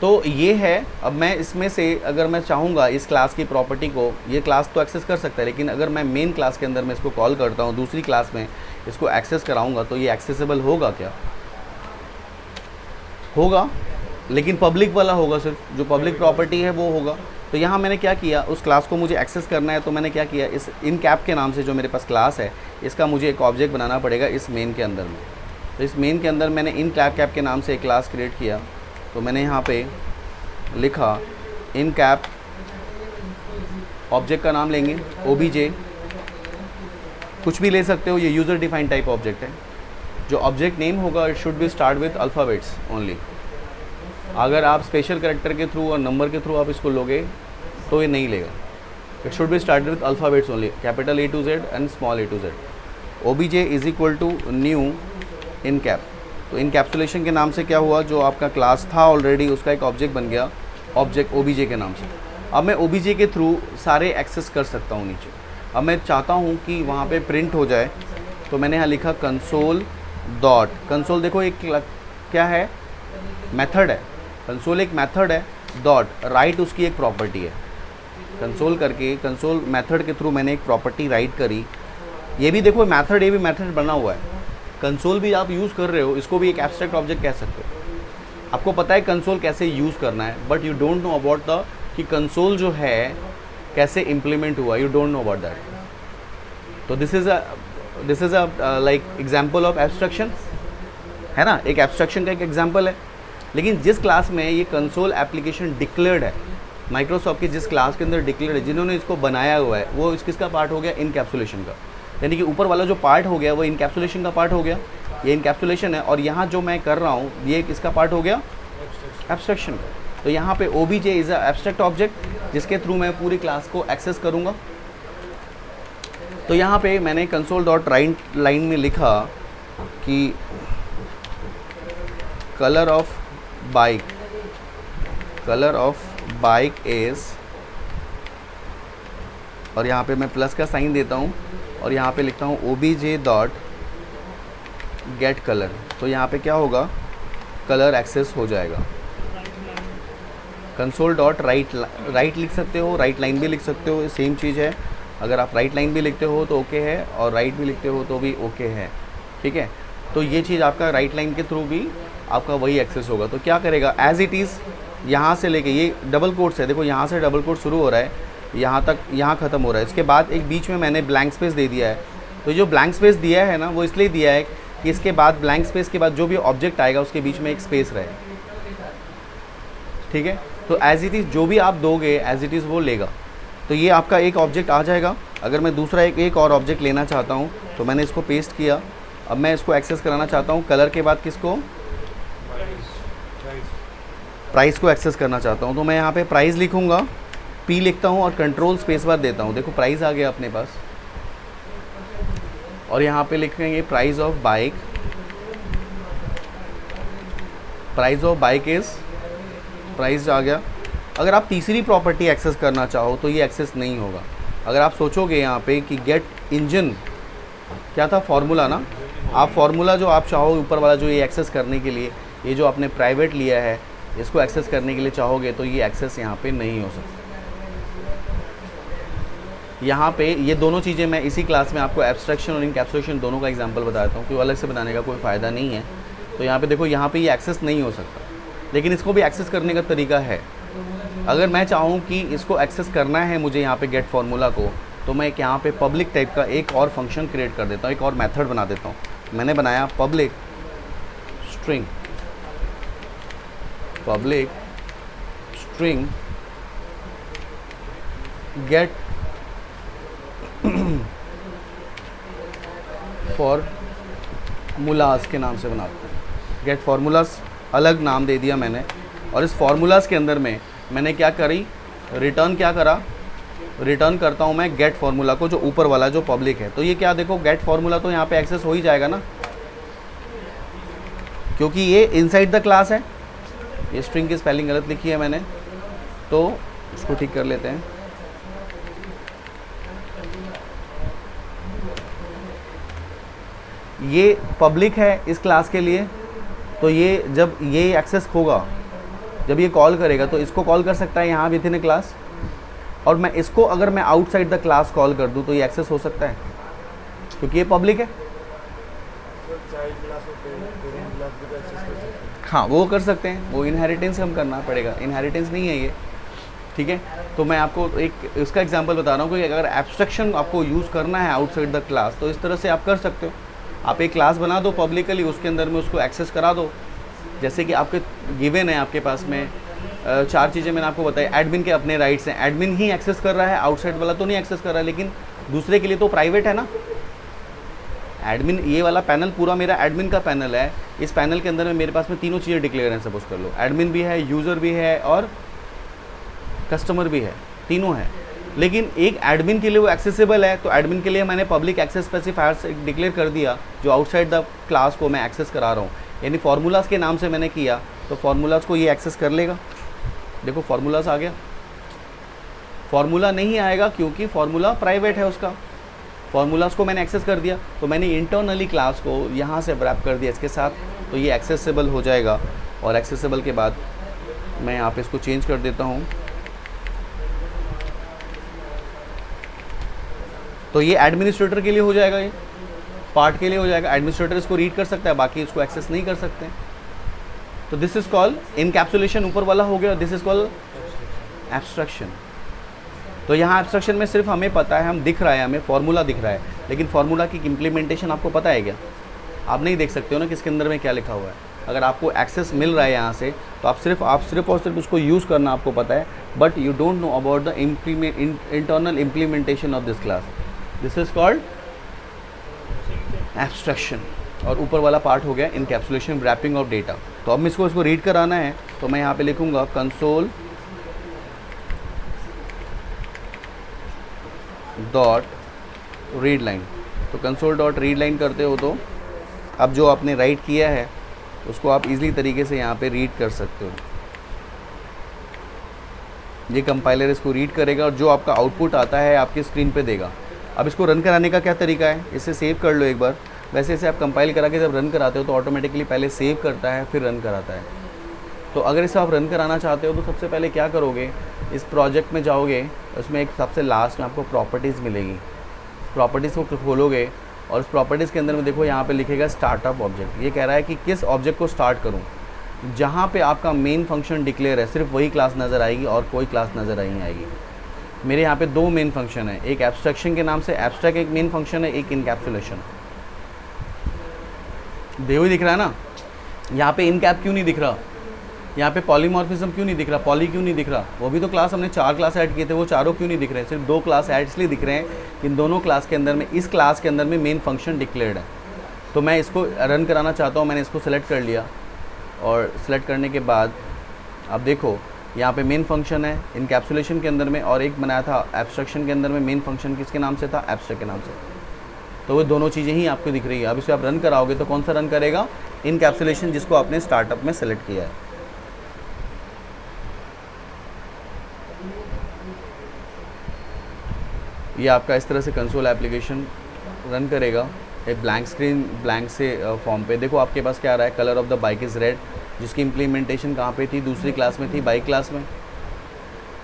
तो ये है। अब मैं इसमें से अगर मैं चाहूँगा इस क्लास की प्रॉपर्टी को, ये क्लास तो एक्सेस कर सकता है, लेकिन अगर मैं मेन क्लास के अंदर मैं इसको कॉल करता हूँ दूसरी क्लास में, इसको एक्सेस कराऊंगा तो ये एक्सेसिबल होगा क्या? होगा, लेकिन पब्लिक वाला होगा, सिर्फ जो पब्लिक प्रॉपर्टी है वो होगा। तो यहाँ मैंने क्या किया, उस क्लास को मुझे एक्सेस करना है तो मैंने क्या किया, इस इन कैप के नाम से जो मेरे पास क्लास है इसका मुझे एक ऑब्जेक्ट बनाना पड़ेगा इस मेन के अंदर में। तो इस मेन के अंदर मैंने इन कैप के नाम से एक क्लास क्रिएट किया। तो मैंने यहाँ पे लिखा इन कैप, ऑब्जेक्ट का नाम लेंगे OBJ, कुछ भी ले सकते हो, ये यूज़र डिफाइन टाइप ऑब्जेक्ट है। जो ऑब्जेक्ट नेम होगा it should be start with alphabets only. अगर आप स्पेशल कैरेक्टर के थ्रू और नंबर के थ्रू आप इसको लोगे तो ये नहीं लेगा। It should be started with alphabets only, capital A to Z and small A to Z। OBJ is equal to new encap. तो इनकैप्सुलेशन के नाम से क्या हुआ, जो आपका क्लास था ऑलरेडी उसका एक ऑब्जेक्ट बन गया, ऑब्जेक्ट OBJ के नाम से। अब मैं OBJ के थ्रू सारे एक्सेस कर सकता हूँ नीचे। अब मैं चाहता हूँ कि वहाँ पे प्रिंट हो जाए, तो मैंने यहाँ लिखा कंसोल डॉट, कंसोल देखो एक क्या है, मेथड है, कंसोल एक मेथड है, डॉट राइट उसकी एक प्रॉपर्टी है। कंसोल करके कंसोल मेथड के थ्रू मैंने एक प्रॉपर्टी राइट करी। ये भी देखो मेथड, ये भी मेथड बना हुआ है। कंसोल भी आप यूज़ कर रहे हो, इसको भी एक एब्स्ट्रैक्ट ऑब्जेक्ट कह सकते हो। आपको पता है कंसोल कैसे यूज़ करना है, but you don't know about the कि कंसोल जो है कैसे इम्प्लीमेंट हुआ, you don't know about that. तो this is a like example of abstraction, है ना, एक एब्स्ट्रैक्शन का एक एग्जाम्पल है। लेकिन जिस क्लास में ये कंसोल एप्लीकेशन डिक्लेयर्ड है, माइक्रोसॉफ्ट की जिस क्लास के अंदर डिक्लेयर्ड है, जिन्होंने इसको बनाया हुआ है, वो किसका पार्ट हो गया, इनकैप्सुलेशन का। यानी कि ऊपर वाला जो पार्ट हो गया वो इनकैप्सुलेशन का पार्ट हो गया, ये इनकैप्सुलेशन है। और यहाँ जो मैं कर रहा हूँ ये किसका पार्ट हो गया, एब्स्ट्रैक्शन। तो यहाँ पे OBJ is a abstract object जिसके थ्रू मैं पूरी क्लास को एक्सेस करूँगा। तो यहाँ पे मैंने कंसोल डॉट राइट लाइन में लिखा कि कलर ऑफ बाइक इज़, और यहाँ पे मैं प्लस का साइन देता हूँ और यहाँ पे लिखता हूँ OBJ डॉट गेट कलर। तो यहाँ पे क्या होगा, कलर एक्सेस हो जाएगा। कंसोल डॉट राइट लिख सकते हो, राइट लाइन भी लिख सकते हो, सेम चीज़ है। अगर आप राइट लाइन भी लिखते हो तो ओके है, और राइट भी लिखते हो तो भी ओके है, ठीक है। तो ये चीज़ आपका राइट लाइन के थ्रू भी आपका वही एक्सेस होगा। तो क्या करेगा, एज इट इज़ यहाँ से लेके, ये डबल कोट्स है, देखो यहाँ से डबल कोट शुरू हो रहा है, यहाँ तक, यहाँ ख़त्म हो रहा है। इसके बाद एक बीच में मैंने ब्लैंक स्पेस दे दिया है। तो जो ब्लैंक स्पेस दिया है ना, वो इसलिए दिया है कि इसके बाद ब्लैंक स्पेस के बाद जो भी ऑब्जेक्ट आएगा उसके बीच में एक स्पेस रहे, ठीक है। तो एज इट इज़ जो भी आप दोगे एज इट इज़ वो लेगा। तो ये आपका एक ऑब्जेक्ट आ जाएगा। अगर मैं दूसरा एक और ऑब्जेक्ट लेना चाहता हूँ तो मैंने इसको पेस्ट किया। अब मैं इसको एक्सेस कराना चाहता हूँ कलर के बाद किसको, प्राइस को एक्सेस करना चाहता हूँ। तो मैं यहाँ पे प्राइस लिखूँगा, P लिखता हूँ और कंट्रोल स्पेस बार देता हूँ। देखो प्राइस आ गया अपने पास, और यहाँ पे लिखेंगे price of bike. Price of bike is, price आ गया। अगर आप तीसरी प्रॉपर्टी एक्सेस करना चाहो तो ये एक्सेस नहीं होगा। अगर आप सोचोगे यहाँ पे कि गेट इंजन क्या था, फार्मूला ना, आप फार्मूला जो आप चाहो ऊपर वाला जो ये एक्सेस करने के लिए, ये जो आपने प्राइवेट लिया है इसको एक्सेस करने के लिए चाहोगे तो ये एक्सेस यहाँ पे नहीं हो सकता। यहाँ पे ये दोनों चीज़ें मैं इसी क्लास में आपको एब्स्ट्रैक्शन और इनकैप्सुलेशन दोनों का एग्जांपल बताता हूँ, क्योंकि अलग से बनाने का कोई फ़ायदा नहीं है। तो यहाँ पे देखो, यहाँ पे ये एक्सेस नहीं हो सकता, लेकिन इसको भी एक्सेस करने का तरीका है। अगर मैं चाहूँ कि इसको एक्सेस करना है मुझे यहाँ पे गेट फार्मूला को, तो मैं एक यहाँ पे पब्लिक टाइप का एक और फंक्शन क्रिएट कर देता हूँ, एक और मेथड बना देता हूँ। मैंने बनाया पब्लिक स्ट्रिंग गेट फॉर्मूलाज के नाम से बनाते हैं। गेट फार्मूलाज अलग नाम दे दिया मैंने, और इस फार्मूलाज के अंदर में मैंने क्या करी, रिटर्न क्या करा, रिटर्न करता हूँ मैं गेट फार्मूला को, जो ऊपर वाला जो पब्लिक है। तो ये क्या, देखो गेट फार्मूला तो यहाँ पे एक्सेस हो ही जाएगा ना, क्योंकि ये इनसाइड द क्लास है। ये स्ट्रिंग की स्पेलिंग गलत लिखी है मैंने, तो इसको ठीक कर लेते हैं। ये पब्लिक है इस क्लास के लिए, तो ये जब ये एक्सेस होगा, जब ये कॉल करेगा तो इसको कॉल कर सकता है यहाँ विद इन ए क्लास, और मैं इसको अगर मैं आउटसाइड द क्लास कॉल कर दूँ तो ये एक्सेस हो सकता है, क्योंकि ये पब्लिक है। चाइल्ड क्लास और पेरेंट क्लास भी एक्सेस कर सकते हैं। हाँ वो कर सकते हैं, वो इनहेरिटेंस हम करना पड़ेगा, इनहेरिटेंस नहीं है ये, ठीक है। तो मैं आपको एक इसका एग्जांपल बता रहा हूँ कि अगर एब्स्ट्रैक्शन आपको यूज़ करना है आउटसाइड द क्लास तो इस तरह से आप कर सकते हो। आप एक क्लास बना दो पब्लिकली, उसके अंदर में उसको एक्सेस करा दो। जैसे कि आपके गिवन है आपके पास में 4 चीज़ें मैंने आपको बताई। एडमिन के अपने राइट्स हैं, एडमिन ही एक्सेस कर रहा है, आउटसाइड वाला तो नहीं एक्सेस कर रहा है, लेकिन दूसरे के लिए तो प्राइवेट है ना। एडमिन, ये वाला पैनल पूरा मेरा एडमिन का पैनल है। इस पैनल के अंदर में मेरे पास में तीनों चीज़ें डिक्लेयर हैं, सपोज कर लो। एडमिन भी है, यूज़र भी है और कस्टमर भी है, तीनों है। लेकिन एक एडमिन के लिए वो एक्सेसिबल है, तो एडमिन के लिए मैंने पब्लिक एक्सेस स्पेसिफायर्स डिक्लेयर कर दिया जो आउटसाइड द क्लास को मैं एक्सेस करा रहा हूँ। यानी फार्मूलाज के नाम से मैंने किया तो फार्मूलाज को ये एक्सेस कर लेगा। देखो फार्मूलाज आ गया। फार्मूला नहीं आएगा क्योंकि फार्मूला प्राइवेट है उसका। फार्मूलाज को मैंने एक्सेस कर दिया तो मैंने इंटरनली क्लास को यहाँ से रैप कर दिया इसके साथ, तो ये एक्सेसिबल हो जाएगा। और एक्सेसिबल के बाद मैं यहाँ पे इसको चेंज कर देता हूँ, तो ये एडमिनिस्ट्रेटर के लिए हो जाएगा, ये पार्ट के लिए हो जाएगा। एडमिनिस्ट्रेटर इसको रीड कर सकता है, बाकी इसको एक्सेस नहीं कर सकते। तो दिस इज कॉल्ड इनकैप्सुलेशन, ऊपर वाला हो गया। This is called abstraction. तो यहाँ एब्स्ट्रैक्शन में सिर्फ हमें पता है, हम दिख रहा है, हमें फार्मूला दिख रहा है, लेकिन फार्मूला की इम्प्लीमेंटेशन आपको पता है क्या? आप नहीं देख सकते हो ना कि इसके अंदर में क्या लिखा हुआ है। अगर आपको एक्सेस मिल रहा है यहाँ से तो आप सिर्फ और सिर्फ उसको यूज़ करना आपको पता है, but you don't know about the internal implementation of this class. This is called abstraction. और ऊपर वाला पार्ट हो गया इनकैप्सुलेशन, रैपिंग ऑफ डेटा। तो अब मैं इसको रीड कराना है तो मैं यहाँ पे लिखूँगा कंसोल डॉट रीड लाइन। तो कंसोल डॉट रीड लाइन करते हो तो अब जो आपने राइट किया है उसको आप इजीली तरीके से यहाँ पे रीड कर सकते हो। ये कंपाइलर इसको रीड करेगा और जो आपका आउटपुट आता है आपकी स्क्रीन पे देगा। अब इसको रन कराने का क्या तरीका है, इसे सेव कर लो एक बार। वैसे इसे आप कंपाइल करा के जब रन कराते हो तो ऑटोमेटिकली पहले सेव करता है फिर रन कराता है। तो अगर इसे आप रन कराना चाहते हो तो सबसे पहले क्या करोगे, इस प्रोजेक्ट में जाओगे, उसमें एक सबसे लास्ट में आपको प्रॉपर्टीज़ मिलेगी। प्रॉपर्टीज़ को खोलोगे और उस प्रॉपर्टीज़ के अंदर में देखो यहाँ पे लिखेगा स्टार्टअप ऑब्जेक्ट। ये कह रहा है कि किस ऑब्जेक्ट को स्टार्ट करूँ। जहाँ पे आपका मेन फंक्शन डिक्लेयर है सिर्फ वही क्लास नज़र आएगी और कोई क्लास नज़र नहीं आएगी। मेरे यहाँ पे 2 मेन फंक्शन है, एक एब्स्ट्रैक्शन के नाम से एब्स्ट्रैक्ट एक मेन फंक्शन है, एक इनकैप्सुलेशन। देव ही दिख रहा है ना, यहाँ पे इनकैप क्यों नहीं दिख रहा, यहाँ पे पॉलीमॉर्फिज्म क्यों नहीं दिख रहा, पॉली क्यों नहीं दिख रहा। वो भी तो क्लास हमने 4 क्लास ऐड किए थे, वो चारों क्यों नहीं दिख रहे हैं, सिर्फ 2 क्लास ऐड इसलिए दिख रहे हैं कि इन दोनों क्लास के अंदर में, इस क्लास के अंदर में मेन फंक्शन डिक्लेयर्ड है। तो मैं इसको रन कराना चाहता हूँ, मैंने इसको सेलेक्ट कर लिया और सेलेक्ट करने के बाद अब देखो यहाँ पे मेन फंक्शन है इनकैप्सुलेशन के अंदर में, और एक बनाया था एब्स्ट्रैक्शन के अंदर में। मेन फंक्शन किसके नाम से था, एब्स्ट्रैक्ट के नाम से। तो वो दोनों चीज़ें ही आपको दिख रही है। अब इसे आप रन कराओगे तो कौन सा रन करेगा, इनकैप्सुलेशन, जिसको आपने स्टार्टअप में सेलेक्ट किया है। ये आपका इस तरह से कंसोल एप्लीकेशन रन करेगा एक ब्लैंक स्क्रीन, ब्लैंक से फॉर्म पे। देखो आपके पास क्या आ रहा है, colour of the bike is red, जिसकी इम्प्लीमेंटेशन कहाँ पे थी, दूसरी क्लास में थी, बाइक क्लास में।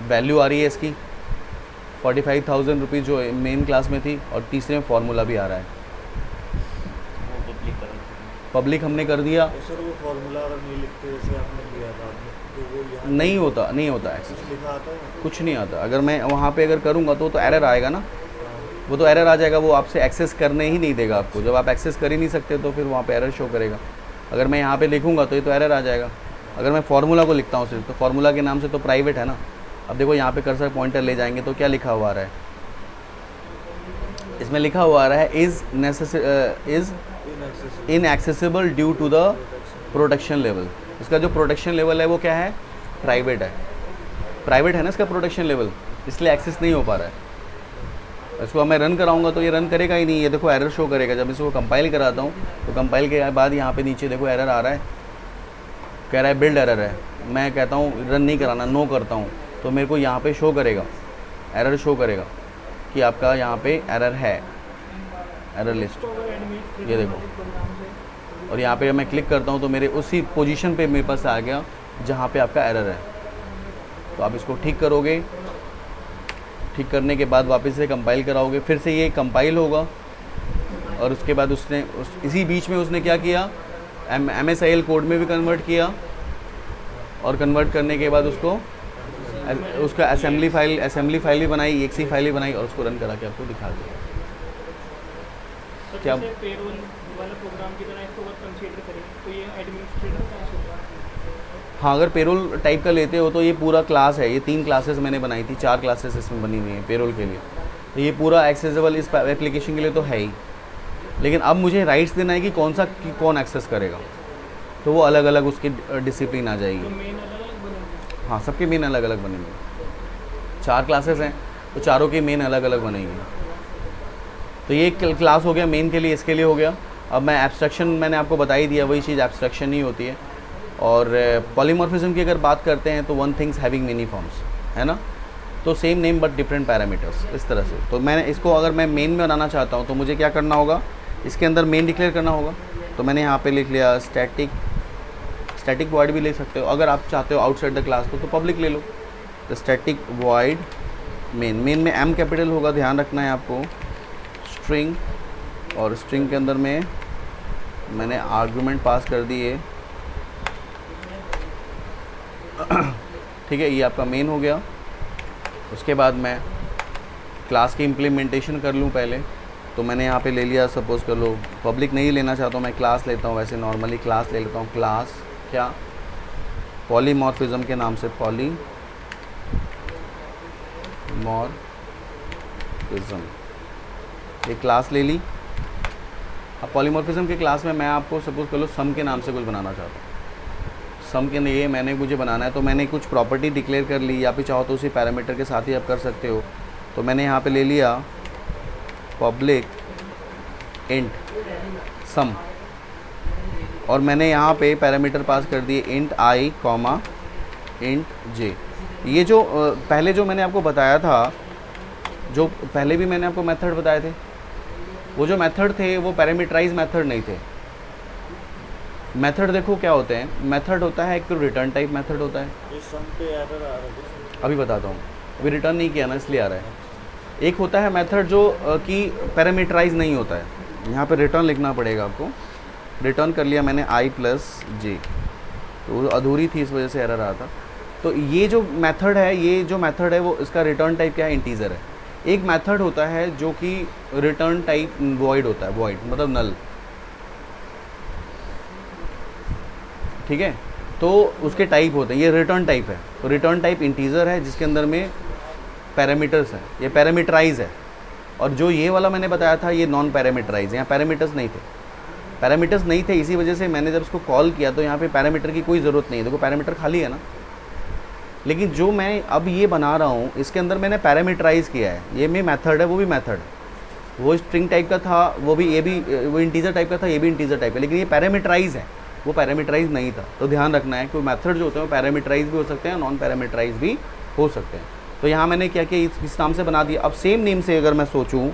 वैल्यू आ रही है इसकी 45,000 रुपीज़ जो मेन क्लास में थी, और तीसरे में फार्मूला भी आ रहा है। पब्लिक हमने कर दिया। तो सर वो फार्मूला अगर नहीं लिखते जैसे आपने दिया था तो वो यहाँ नहीं होता एक्सेस, कुछ लिखा आता है? कुछ नहीं आता। अगर मैं वहाँ पे अगर करूँगा तो एरर आएगा ना, वो तो एरर आ जाएगा, वो आपसे एक्सेस करने ही नहीं देगा आपको। जब आप एक्सेस कर ही नहीं सकते तो फिर वहाँ पे एरर शो करेगा। अगर मैं यहाँ पे लिखूँगा तो ये तो एरर आ जाएगा। अगर मैं फार्मूला को लिखता हूँ सिर्फ, तो फार्मूला के नाम से तो प्राइवेट है ना। अब देखो यहाँ पे कर्सर पॉइंटर ले जाएंगे तो क्या लिखा हुआ आ रहा है, इसमें लिखा हुआ आ रहा है is inaccessible due to the protection level. इसका जो प्रोटेक्शन लेवल है वो क्या है, प्राइवेट है। प्राइवेट है ना इसका प्रोटेक्शन लेवल, इसलिए एक्सेस नहीं हो पा रहा है। इसको मैं रन कराऊंगा तो ये रन करेगा ही नहीं, ये देखो एरर शो करेगा। जब इसको कंपाइल कराता हूँ तो कंपाइल के बाद यहाँ पे नीचे देखो एरर आ रहा है, कह रहा है बिल्ड एरर है। मैं कहता हूँ रन नहीं कराना, नो करता हूँ, तो मेरे को यहाँ पे शो करेगा, एरर शो करेगा कि आपका यहाँ पे एरर है, एरर लिस्ट, ये देखो। और यहाँ पे मैं क्लिक करता हूँ तो मेरे उसी पोजीशन पे मेरे पास आ गया जहाँ पे आपका एरर है। तो आप इसको ठीक करोगे, ठीक करने के बाद वापस से कंपाइल कराओगे, फिर से ये कंपाइल होगा, और उसके बाद उसने इसी बीच में उसने क्या किया, MSIL कोड में भी कन्वर्ट किया, और कन्वर्ट करने के बाद उसका असेंबली फाइल भी बनाई, EXE फाइल भी बनाई, और उसको रन करा के आपको दिखा दिया। तो क्या जैसे पेरोल वाला प्रोग्राम की तरह इसको अगर कंसीडर करें तो ये एडमिनिस्ट्रेटर का होगा। हाँ, अगर पेरोल टाइप का लेते हो तो ये पूरा क्लास है, ये 3 क्लासेस मैंने बनाई थी, 4 क्लासेस इसमें बनी हुई हैं पेरोल के लिए, तो ये पूरा एक्सेसिबल इस एप्लीकेशन के लिए तो है ही। लेकिन अब मुझे राइट्स देना है कि कौन एक्सेस करेगा, तो वो अलग अलग उसकी डिसिप्लिन आ तो जाएगी। मेन अलग अलग बनेंगे। हाँ, सबके मेन अलग अलग बनेंगे। 4 क्लासेस हैं तो चारों की मेन अलग अलग बनेंगी। तो ये क्लास हो गया मेन के लिए, इसके लिए हो गया। अब मैं एब्स्ट्रैक्शन मैंने आपको बता ही दिया, वही चीज़ एब्स्ट्रैक्शन ही होती है। और पॉलीमॉर्फिज्म की अगर बात करते हैं तो one things having many forms, है ना, तो same name but different parameters, इस तरह से। तो मैंने इसको अगर मैं मेन में बनाना चाहता हूँ तो मुझे क्या करना होगा, इसके अंदर मेन डिक्लेयर करना होगा। तो मैंने यहाँ पे लिख लिया स्टैटिक वॉइड भी ले सकते हो, अगर आप चाहते हो आउटसाइड द क्लास तो पब्लिक ले लो। तो स्टैटिक वॉइड मेन में M कैपिटल होगा, ध्यान रखना है आपको, स्ट्रिंग, और स्ट्रिंग के अंदर में मैंने आर्गुमेंट पास कर दिए। ठीक है, ये आपका मेन हो गया। उसके बाद मैं क्लास की इम्प्लीमेंटेशन कर लूँ पहले, तो मैंने यहाँ पे ले लिया, सपोज़ कर लो पब्लिक नहीं लेना चाहता हूँ, मैं क्लास लेता हूँ, वैसे नॉर्मली क्लास ले लेता हूँ। क्लास क्या, पॉलीमॉर्फिज्म के नाम से, पॉलीमॉर्फिज्म, ये क्लास ले ली। अब पॉलीमॉर्फिज्म के क्लास में मैं आपको सपोज़ कर लो सम के नाम से कुछ बनाना चाहता हूँ। सम के लिए मुझे बनाना है, तो मैंने कुछ प्रॉपर्टी डिक्लेयर कर ली, या फिर चाहो तो उसी पैरामीटर के साथ ही आप कर सकते हो। तो मैंने यहाँ पे ले लिया पब्लिक इंट सम, और मैंने यहाँ पे पैरामीटर पास कर दिए इंट I, इंट j। ये जो पहले जो मैंने आपको बताया था, जो पहले भी मैंने आपको मेथड बताए थे, वो जो मेथड थे वो पैरामीटराइज मेथड नहीं थे। मेथड देखो क्या होते हैं, मेथड होता है एक तो रिटर्न टाइप मेथड होता है, ये सम पे एरर आ रहा है। अभी बताता हूँ, अभी रिटर्न नहीं किया ना इसलिए आ रहा है। एक होता है मेथड जो कि पैरामीटराइज नहीं होता है, यहाँ पे रिटर्न लिखना पड़ेगा आपको। रिटर्न कर लिया मैंने I + j, तो वो अधूरी थी इस वजह से एरर आ रहा था। तो ये जो मेथड है वो इसका रिटर्न टाइप क्या है, इंटीजर है। एक मेथड होता है जो कि रिटर्न टाइप वॉइड होता है, वॉइड मतलब नल, ठीक है। तो उसके टाइप होते हैं, ये रिटर्न टाइप है। तो रिटर्न टाइप इंटीजर है जिसके अंदर में पैरामीटर्स है, ये पैरामीटराइज है। और जो ये वाला मैंने बताया था ये नॉन पैरामीटराइज है, यहाँ पैरामीटर्स नहीं थे, इसी वजह से मैंने जब इसको कॉल किया तो यहाँ पे पैरामीटर की कोई ज़रूरत नहीं है। देखो पैरामीटर खाली है ना, लेकिन जो मैं अब ये बना रहा हूँ इसके अंदर मैंने पैरामीटराइज किया है। ये में मेथड है, वो भी मेथड, वो स्ट्रिंग टाइप का था, वो इंटीजर टाइप का था, ये भी इंटीजर टाइप का, लेकिन ये पैरामीटराइज है, वो पैरामीटराइज नहीं था। तो ध्यान रखना है कि मेथड जो होते हैं वो पैरामीटराइज भी हो सकते हैं, नॉन पैरामीटराइज भी हो सकते हैं। तो यहाँ मैंने क्या किया, इस नाम से बना दिया। अब सेम नेम से अगर मैं सोचूं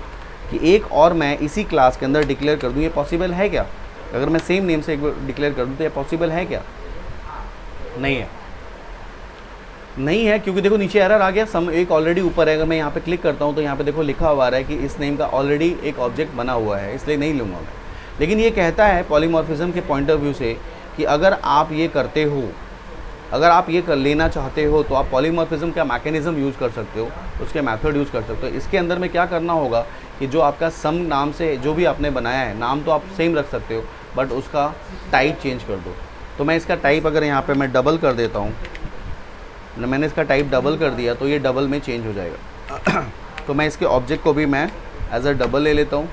कि एक और मैं इसी क्लास के अंदर डिक्लेयर कर दूँ, ये पॉसिबल है क्या? अगर मैं सेम नेम से एक डिक्लेयर कर दूँ तो ये पॉसिबल है क्या? नहीं है, क्योंकि देखो नीचे एरर आ गया, सम एक ऑलरेडी ऊपर है। अगर मैं यहाँ पे क्लिक करता हूँ तो यहाँ पे देखो लिखा हुआ आ रहा है कि इस नेम का ऑलरेडी एक ऑब्जेक्ट बना हुआ है, इसलिए नहीं लूँगा मैं। लेकिन ये कहता है पॉलीमॉर्फिज्म के पॉइंट ऑफ व्यू से कि अगर आप ये करते हो, अगर आप ये कर लेना चाहते हो तो आप पॉलीमॉर्फिज्म का मैकेनिज्म यूज़ कर सकते हो, उसके मेथड यूज़ कर सकते हो। इसके अंदर में क्या करना होगा कि जो आपका सम नाम से जो भी आपने बनाया है, नाम तो आप सेम रख सकते हो बट उसका टाइप चेंज कर दो। तो मैं इसका टाइप अगर यहाँ पे मैं डबल कर देता हूँ, मैंने इसका टाइप डबल कर दिया तो ये डबल में चेंज हो जाएगा। तो मैं इसके ऑब्जेक्ट को भी मैं एज अ डबल ले लेता हूँ।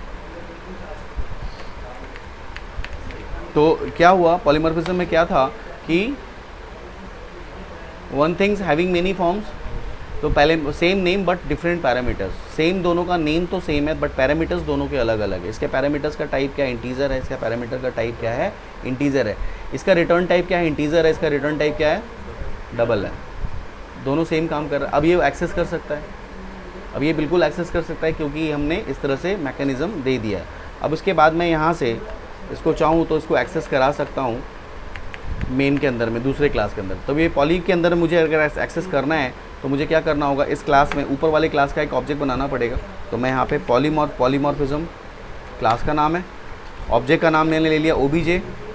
तो क्या हुआ पॉलीमॉर्फिज्म में, क्या था कि one things having many forms, तो पहले same name but different parameters. Same दोनों का नेम तो सेम है बट पैरामीटर्स दोनों के अलग अलग है। इसके पैरामीटर्स का टाइप क्या है, इंटीजर है, इसका पैरामीटर का टाइप क्या है, इंटीजर है। इसका रिटर्न टाइप क्या है, इंटीजर है, इसका रिटर्न टाइप क्या है, डबल है। दोनों सेम काम कर रहा है। अब ये एक्सेस कर सकता है, अब ये बिल्कुल एक्सेस कर सकता है क्योंकि हमने इस तरह से मैकेनिज़्म दे दिया है। अब उसके बाद मैं यहाँ से इसको चाहूँ तो इसको एक्सेस करा सकता हूँ मेन के अंदर में, दूसरे क्लास के अंदर। तो ये पॉली के अंदर मुझे अगर एक्सेस करना है तो मुझे क्या करना होगा, इस क्लास में ऊपर वाले क्लास का एक ऑब्जेक्ट बनाना पड़ेगा। तो मैं यहाँ पे पॉलीमॉर्फिज्म क्लास का नाम है, ऑब्जेक्ट का नाम मैंने ले लिया obj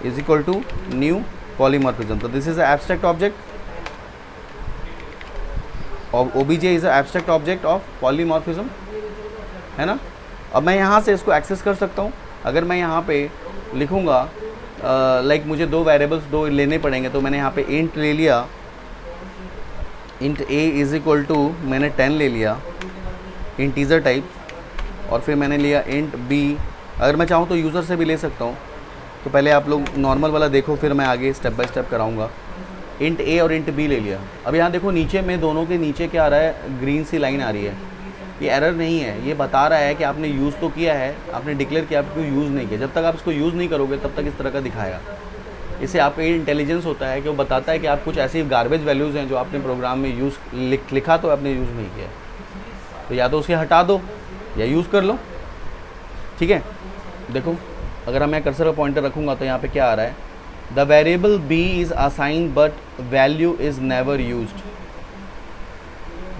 is equal to new polymorphism. तो this is a abstract object, obj is a abstract object of polymorphism, है ना। अब मैं यहाँ से इसको एक्सेस कर सकता हूँ। अगर मैं यहाँ पे लिखूँगा लाइक मुझे दो वेरिएबल्स दो लेने पड़ेंगे, तो मैंने यहाँ पे इंट ले लिया, int a is equal to मैंने 10 ले लिया इंटीजर टाइप, और फिर मैंने लिया इंट b। अगर मैं चाहूँ तो यूज़र से भी ले सकता हूँ, तो पहले आप लोग नॉर्मल वाला देखो, फिर मैं आगे स्टेप बाय स्टेप कराऊँगा। इंट a और इंट b ले लिया। अब यहाँ देखो नीचे में दोनों के नीचे क्या आ रहा है, ग्रीन सी लाइन आ रही है। ये एरर नहीं है, ये बता रहा है कि आपने यूज़ तो किया है, आपने डिक्लेयर किया, आपको यूज़ नहीं किया। जब तक आप इसको यूज़ नहीं करोगे तब तक इस तरह का दिखाएगा। इससे आपका ये इंटेलिजेंस होता है कि वो बताता है कि आप कुछ ऐसी गार्बेज वैल्यूज़ हैं जो आपने प्रोग्राम में लिखा तो आपने यूज़ नहीं किया, तो या तो उसे हटा दो या यूज़ कर लो। ठीक है, देखो अगर मैं कर्सर का पॉइंटर रखूँगा तो यहाँ पे क्या आ रहा है, the variable b is assigned but value is never used.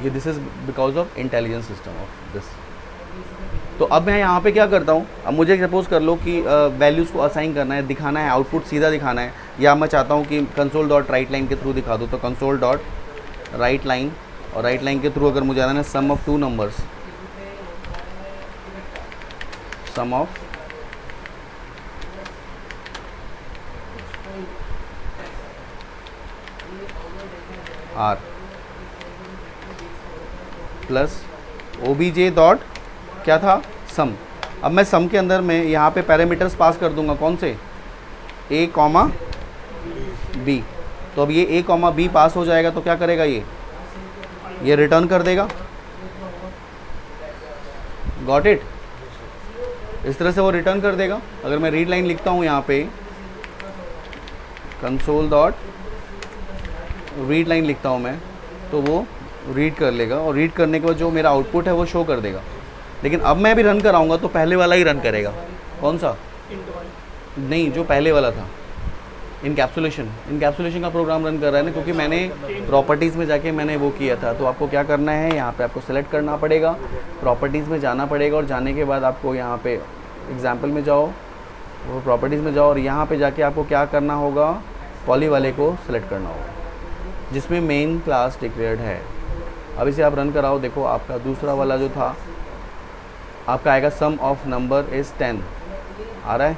ये this is because of intelligence system of this. तो अब मैं यहाँ पे क्या करता हूँ, अब मुझे सपोज कर लो कि वैल्यूज़ को असाइन करना है, दिखाना है, आउटपुट सीधा दिखाना है, या मैं चाहता हूँ कि कंसोल डॉट राइट लाइन के थ्रू दिखा दूँ, तो कंसोल डॉट राइट लाइन, और राइट लाइन के थ्रू अगर मुझे आना है sum of two numbers, sum of R plus obj dot क्या था, सम। अब मैं सम के अंदर में यहाँ पे पैरामीटर्स पास कर दूंगा, कौन से, a कॉमा b। तो अब ये a कॉमा b पास हो जाएगा तो क्या करेगा, ये रिटर्न कर देगा। गॉट इट, इस तरह से वो रिटर्न कर देगा। अगर मैं रीड लाइन लिखता हूँ यहाँ पे, कंसोल डॉट रीड लाइन लिखता हूँ मैं, तो वो रीड कर लेगा, और रीड करने के बाद जो मेरा आउटपुट है वो शो कर देगा। लेकिन अब मैं भी रन कराऊंगा तो पहले वाला ही रन करेगा। कौन सा, नहीं, जो पहले वाला था, इनकैप्सुलेशन का प्रोग्राम रन कर रहा है ना, क्योंकि मैंने प्रॉपर्टीज़ में जाके मैंने वो किया था। तो आपको क्या करना है, यहाँ पे आपको सेलेक्ट करना पड़ेगा, प्रॉपर्टीज़ में जाना पड़ेगा, और जाने के बाद आपको यहाँ पे एग्जाम्पल में जाओ, वो प्रॉपर्टीज़ में जाओ, और यहाँ पे जाके आपको क्या करना होगा, पॉली वाले को सेलेक्ट करना होगा जिसमें मेन क्लास डिक्लेयर्ड है। अब इसे आप रन कराओ, देखो आपका दूसरा वाला जो था आपका आएगा सम ऑफ नंबर इज़ 10 आ रहा है,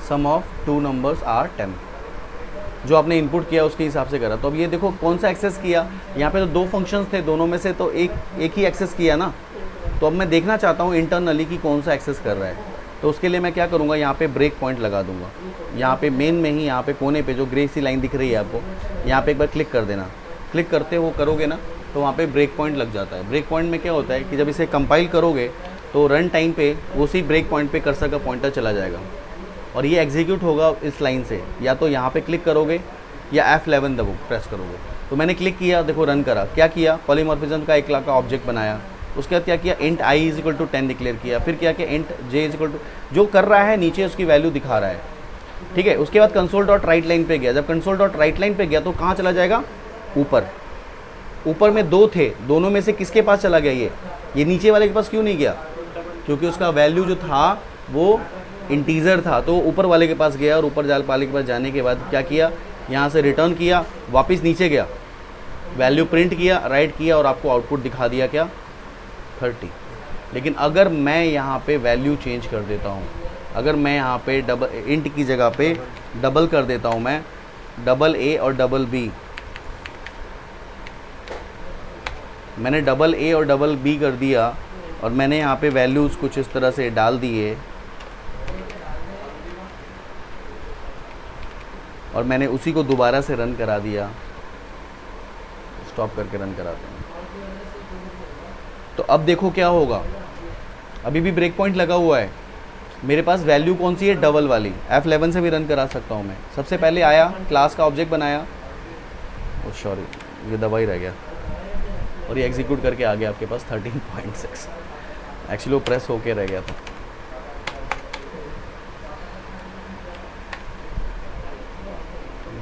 sum of two numbers are 10, जो आपने इनपुट किया उसके हिसाब से करा। तो अब ये देखो कौन सा एक्सेस किया, यहाँ पे तो दो फंक्शंस थे, दोनों में से तो एक ही एक्सेस किया ना। तो अब मैं देखना चाहता हूँ इंटरनली कि कौन सा एक्सेस कर रहा है। तो उसके लिए मैं क्या करूँगा, यहाँ पे ब्रेक पॉइंट लगा दूँगा, यहाँ पे मेन में ही, यहाँ पे कोने पे जो ग्रे सी लाइन दिख रही है आपको, यहाँ पे एक बार क्लिक कर देना। क्लिक करते वो करोगे ना तो वहाँ पे ब्रेक पॉइंट लग जाता है। ब्रेक पॉइंट में क्या होता है कि जब इसे कंपाइल करोगे तो रन टाइम पे उसी ब्रेक पॉइंट पे कर्सर का पॉइंटर चला जाएगा, और ये एग्जीक्यूट होगा इस लाइन से। या तो यहाँ पे क्लिक करोगे या F11 दबो प्रेस करोगे। तो मैंने क्लिक किया, देखो रन करा, क्या किया, पॉलीमॉर्फिज्म का 1 लाख का ऑब्जेक्ट बनाया। उसके बाद क्या किया, int i is equal to 10 declare किया। फिर क्या किया, int j is equal to, जो कर रहा है नीचे उसकी वैल्यू दिखा रहा है। ठीक है, उसके बाद कंसोल डॉट राइट लाइन पे गया। जब कंसोल डॉट राइट लाइन पे गया तो कहाँ चला जाएगा, ऊपर। ऊपर में दो थे, दोनों में से किसके पास चला गया, ये नीचे वाले के पास क्यों नहीं गया, क्योंकि उसका वैल्यू जो था वो इंटीजर था, तो ऊपर वाले के पास गया। और ऊपर वाले के पास जाने के बाद क्या किया, यहाँ से रिटर्न किया, वापस नीचे गया, वैल्यू प्रिंट किया, राइट किया, और आपको आउटपुट दिखा दिया क्या, 30। लेकिन अगर मैं यहाँ पे वैल्यू चेंज कर देता हूँ, अगर मैं यहाँ पे डबल इंट की जगह पे डबल कर देता हूँ, मैं डबल a और डबल b, मैंने डबल a और डबल b कर दिया, और मैंने यहाँ पे वैल्यूज़ कुछ इस तरह से डाल दिए, और मैंने उसी को दोबारा से रन करा दिया। स्टॉप करके रन कराते हैं। तो अब देखो क्या होगा, अभी भी ब्रेक पॉइंट लगा हुआ है, मेरे पास वैल्यू कौन सी है, डबल वाली। F11 से भी रन करा सकता हूँ मैं। सबसे पहले आया, क्लास का ऑब्जेक्ट बनाया, ओ सॉरी ये दबा ही रह गया, और ये एग्जीक्यूट करके आ गया आपके पास 13.6। एक्चुअली वो प्रेस होके रह गया था।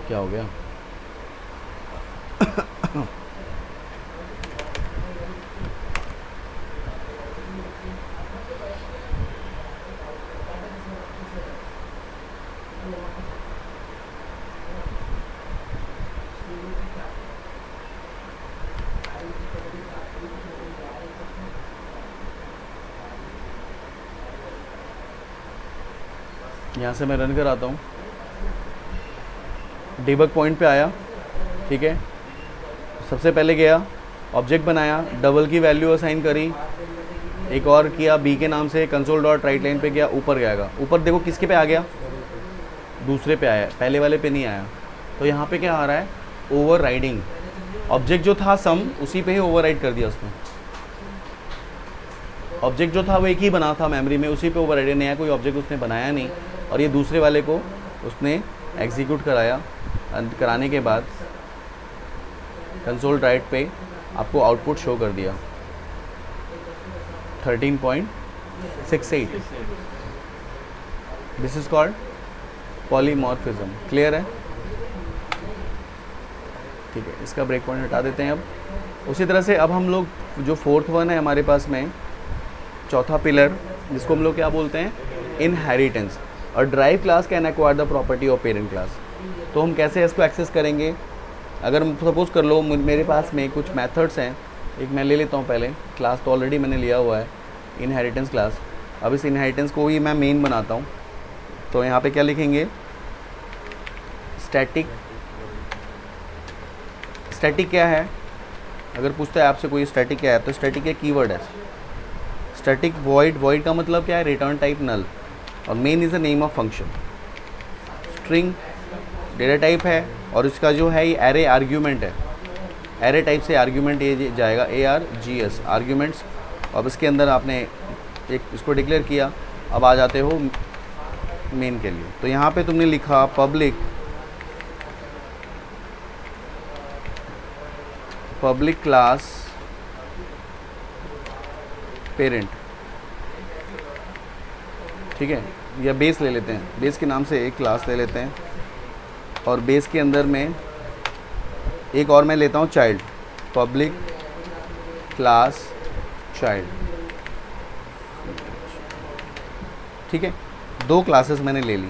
क्या हो गया, यहाँ से मैं रन कराता हूँ, डिबग पॉइंट पे आया, ठीक है। सबसे पहले गया, ऑब्जेक्ट बनाया, डबल की वैल्यू असाइन करी, एक और किया बी के नाम से, कंसोल डॉट राइट लाइन पे गया, ऊपर जाएगा, ऊपर देखो किसके पे आ गया, दूसरे पे आया, पहले वाले पे नहीं आया। तो यहाँ पे क्या आ रहा है, ओवर राइडिंग। ऑब्जेक्ट जो था सम, उसी पे ही ओवर राइड कर दिया उसने। ऑब्जेक्ट जो था वो एक ही बना था मेमोरी में, उसी पे ओवर राइड, नया कोई ऑब्जेक्ट उसने बनाया नहीं। और ये दूसरे वाले को उसने एग्जीक्यूट कराया, कराने के बाद कंसोल राइट पे आपको आउटपुट शो कर दिया 13.68। This is called polymorphism. Clear है? ठीक है, इसका ब्रेक पॉइंट हटा देते हैं। अब उसी तरह से अब हम लोग जो फोर्थ वन है हमारे पास में, चौथा पिलर, जिसको हम लोग क्या बोलते हैं, इनहेरिटेंस। और drive class can acquire the property of parent class. तो हम कैसे इसको एक्सेस करेंगे? अगर सपोज कर लो मेरे पास में कुछ मेथड्स हैं, एक मैं ले लेता हूँ पहले, क्लास तो ऑलरेडी मैंने लिया हुआ है, इनहेरिटेंस क्लास। अब इस इनहेरिटेंस को ही मैं मेन बनाता हूँ। तो यहाँ पे क्या लिखेंगे, स्टैटिक। स्टैटिक क्या है? अगर पूछता है आपसे कोई स्टैटिक क्या है, तो स्टैटिक एक कीवर्ड है। स्टैटिक वॉइड, वॉइड का मतलब क्या है, रिटर्न टाइप नल। और main is the name of function. String data type है, और इसका जो है ये एरे आर्ग्यूमेंट है। एरे टाइप से आर्ग्यूमेंट ये जाएगा, ARGS आर्ग्यूमेंट्स। अब इसके अंदर आपने एक इसको डिक्लेयर किया। अब आ जाते हो मेन के लिए। तो यहाँ पे तुमने लिखा पब्लिक क्लास पेरेंट, ठीक है। या बेस ले लेते हैं, बेस के नाम से एक क्लास ले लेते हैं, और बेस के अंदर में एक और मैं लेता हूँ चाइल्ड, पब्लिक क्लास चाइल्ड, ठीक है। 2 क्लासेस मैंने ले ली।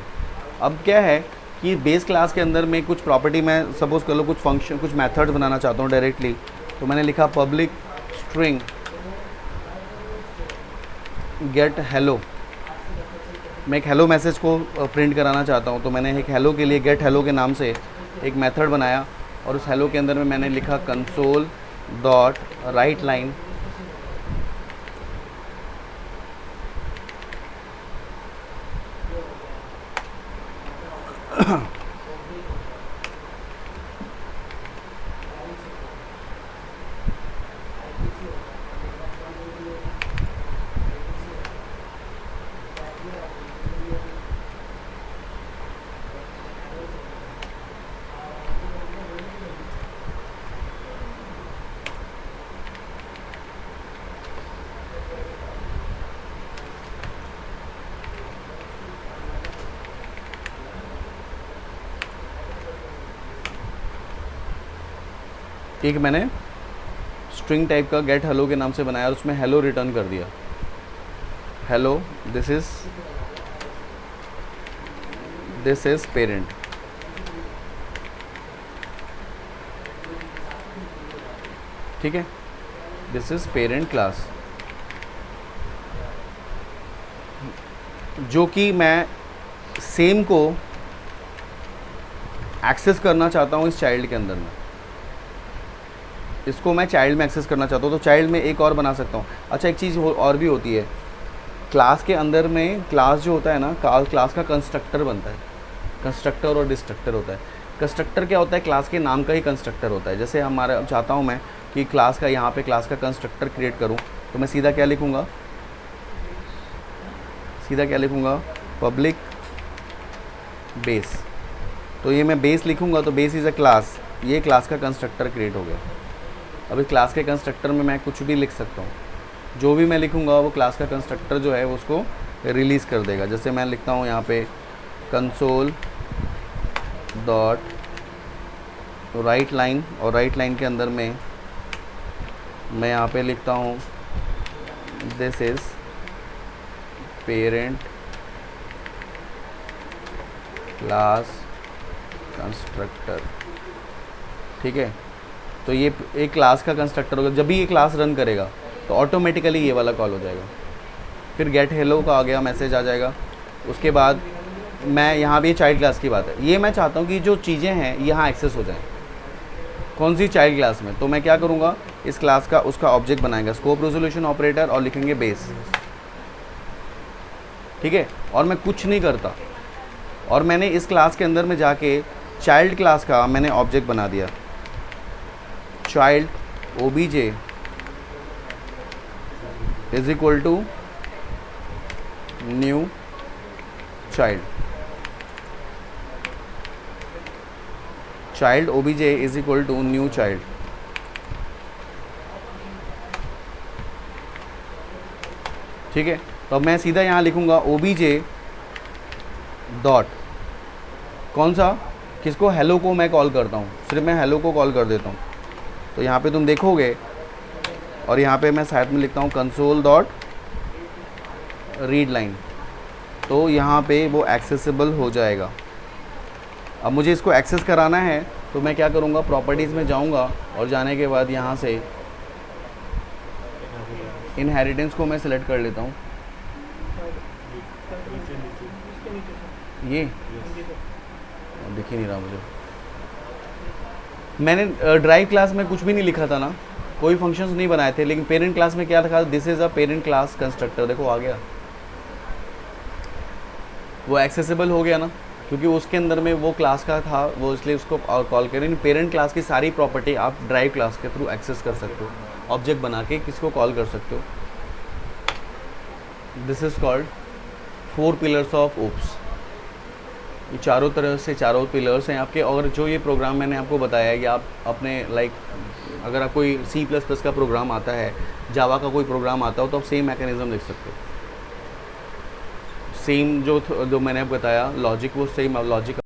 अब क्या है कि बेस क्लास के अंदर में कुछ प्रॉपर्टी, मैं सपोज कर लो कुछ फंक्शन, कुछ मेथड्स बनाना चाहता हूँ डायरेक्टली। तो मैंने लिखा पब्लिक स्ट्रिंग गेट हेलो। मैं एक हेलो मैसेज को प्रिंट कराना चाहता हूँ, तो मैंने एक हेलो के लिए गेट हेलो के नाम से एक मेथड बनाया, और उस हेलो के अंदर में मैंने लिखा कंसोल डॉट राइट लाइन एक मैंने स्ट्रिंग टाइप का गेट हेलो के नाम से बनाया, और उसमें हेलो रिटर्न कर दिया। हेलो, दिस इज पेरेंट, ठीक है। दिस इज पेरेंट क्लास, जो कि मैं सेम को एक्सेस करना चाहता हूँ इस चाइल्ड के अंदर में। इसको मैं चाइल्ड में एक्सेस करना चाहता हूँ, तो चाइल्ड में एक और बना सकता हूँ। अच्छा, एक चीज़ और भी होती है क्लास के अंदर में। क्लास जो होता है ना, क्लास का कंस्ट्रक्टर बनता है। कंस्ट्रक्टर और डिस्ट्रक्टर होता है। कंस्ट्रक्टर क्या होता है, क्लास के नाम का ही कंस्ट्रक्टर होता है। जैसे हमारा, अब चाहता हूँ मैं कि क्लास का, यहाँ पे क्लास का कंस्ट्रक्टर क्रिएट करूँ, तो मैं सीधा क्या लिखूँगा, पब्लिक बेस। तो ये मैं बेस लिखूँगा, तो बेस इज़ अ क्लास, ये क्लास का कंस्ट्रक्टर क्रिएट हो गया। अब इस क्लास के कंस्ट्रक्टर में मैं कुछ भी लिख सकता हूँ, जो भी मैं लिखूँगा वो क्लास का कंस्ट्रक्टर जो है वो उसको रिलीज़ कर देगा। जैसे मैं लिखता हूँ यहाँ पे कंसोल डॉट राइट लाइन, और राइट लाइन के अंदर में मैं यहाँ पे लिखता हूँ this is parent class constructor, ठीक है। तो ये एक क्लास का कंस्ट्रक्टर होगा। जब भी ये क्लास रन करेगा तो ऑटोमेटिकली ये वाला कॉल हो जाएगा। फिर गेट हेलो का आ गया, मैसेज आ जाएगा। उसके बाद मैं यहाँ भी चाइल्ड क्लास की बात है, ये मैं चाहता हूँ कि जो चीज़ें हैं यहाँ एक्सेस हो जाएं। कौन सी चाइल्ड क्लास में? तो मैं क्या करूँगा, इस क्लास का उसका ऑब्जेक्ट बनाएगा, स्कोप रेजोल्यूशन ऑपरेटर, और लिखेंगे बेस। ठीक है, और मैं कुछ नहीं करता, और मैंने इस क्लास के अंदर में जाके चाइल्ड क्लास का मैंने ऑब्जेक्ट बना दिया, child obj is equal to new child, child obj is equal to new child. ठीक है, तो अब मैं सीधा यहाँ लिखूंगा ओबीजे डॉट, कौन सा, किसको, हेलो को मैं कॉल करता हूँ, सिर्फ मैं हेलो को कॉल कर देता हूँ। तो यहाँ पे तुम देखोगे, और यहाँ पे मैं साइड में लिखता हूँ कंसोल डॉट रीड लाइन, तो यहाँ पे वो एक्सेसिबल हो जाएगा। अब मुझे इसको एक्सेस कराना है, तो मैं क्या करूँगा, प्रॉपर्टीज़ में जाऊँगा, और जाने के बाद यहाँ से इनहेरिटेंस को मैं सेलेक्ट कर लेता हूँ, ये दिख ही नहीं रहा मुझे। मैंने ड्राइव क्लास में कुछ भी नहीं लिखा था ना, कोई फंक्शंस नहीं बनाए थे, लेकिन पेरेंट क्लास में क्या लिखा, this is a parent class constructor, देखो आ गया, वो एक्सेसिबल हो गया ना, क्योंकि उसके अंदर में वो क्लास का था, वो इसलिए उसको कॉल करें। पेरेंट क्लास की सारी प्रॉपर्टी आप ड्राइव क्लास के थ्रू एक्सेस कर सकते हो, ऑब्जेक्ट बना के किसको कॉल कर सकते हो। This is called 4 pillars of OOPs. ये चारों तरह से चारों पिलर्स हैं आपके। और जो ये प्रोग्राम मैंने आपको बताया है, कि आप अपने अगर आप कोई C++ का प्रोग्राम आता है, जावा का कोई प्रोग्राम आता हो, तो आप सेम मैकेनिज्म लिख सकते हो। सेम जो मैंने बताया लॉजिक, वो सेम लॉजिक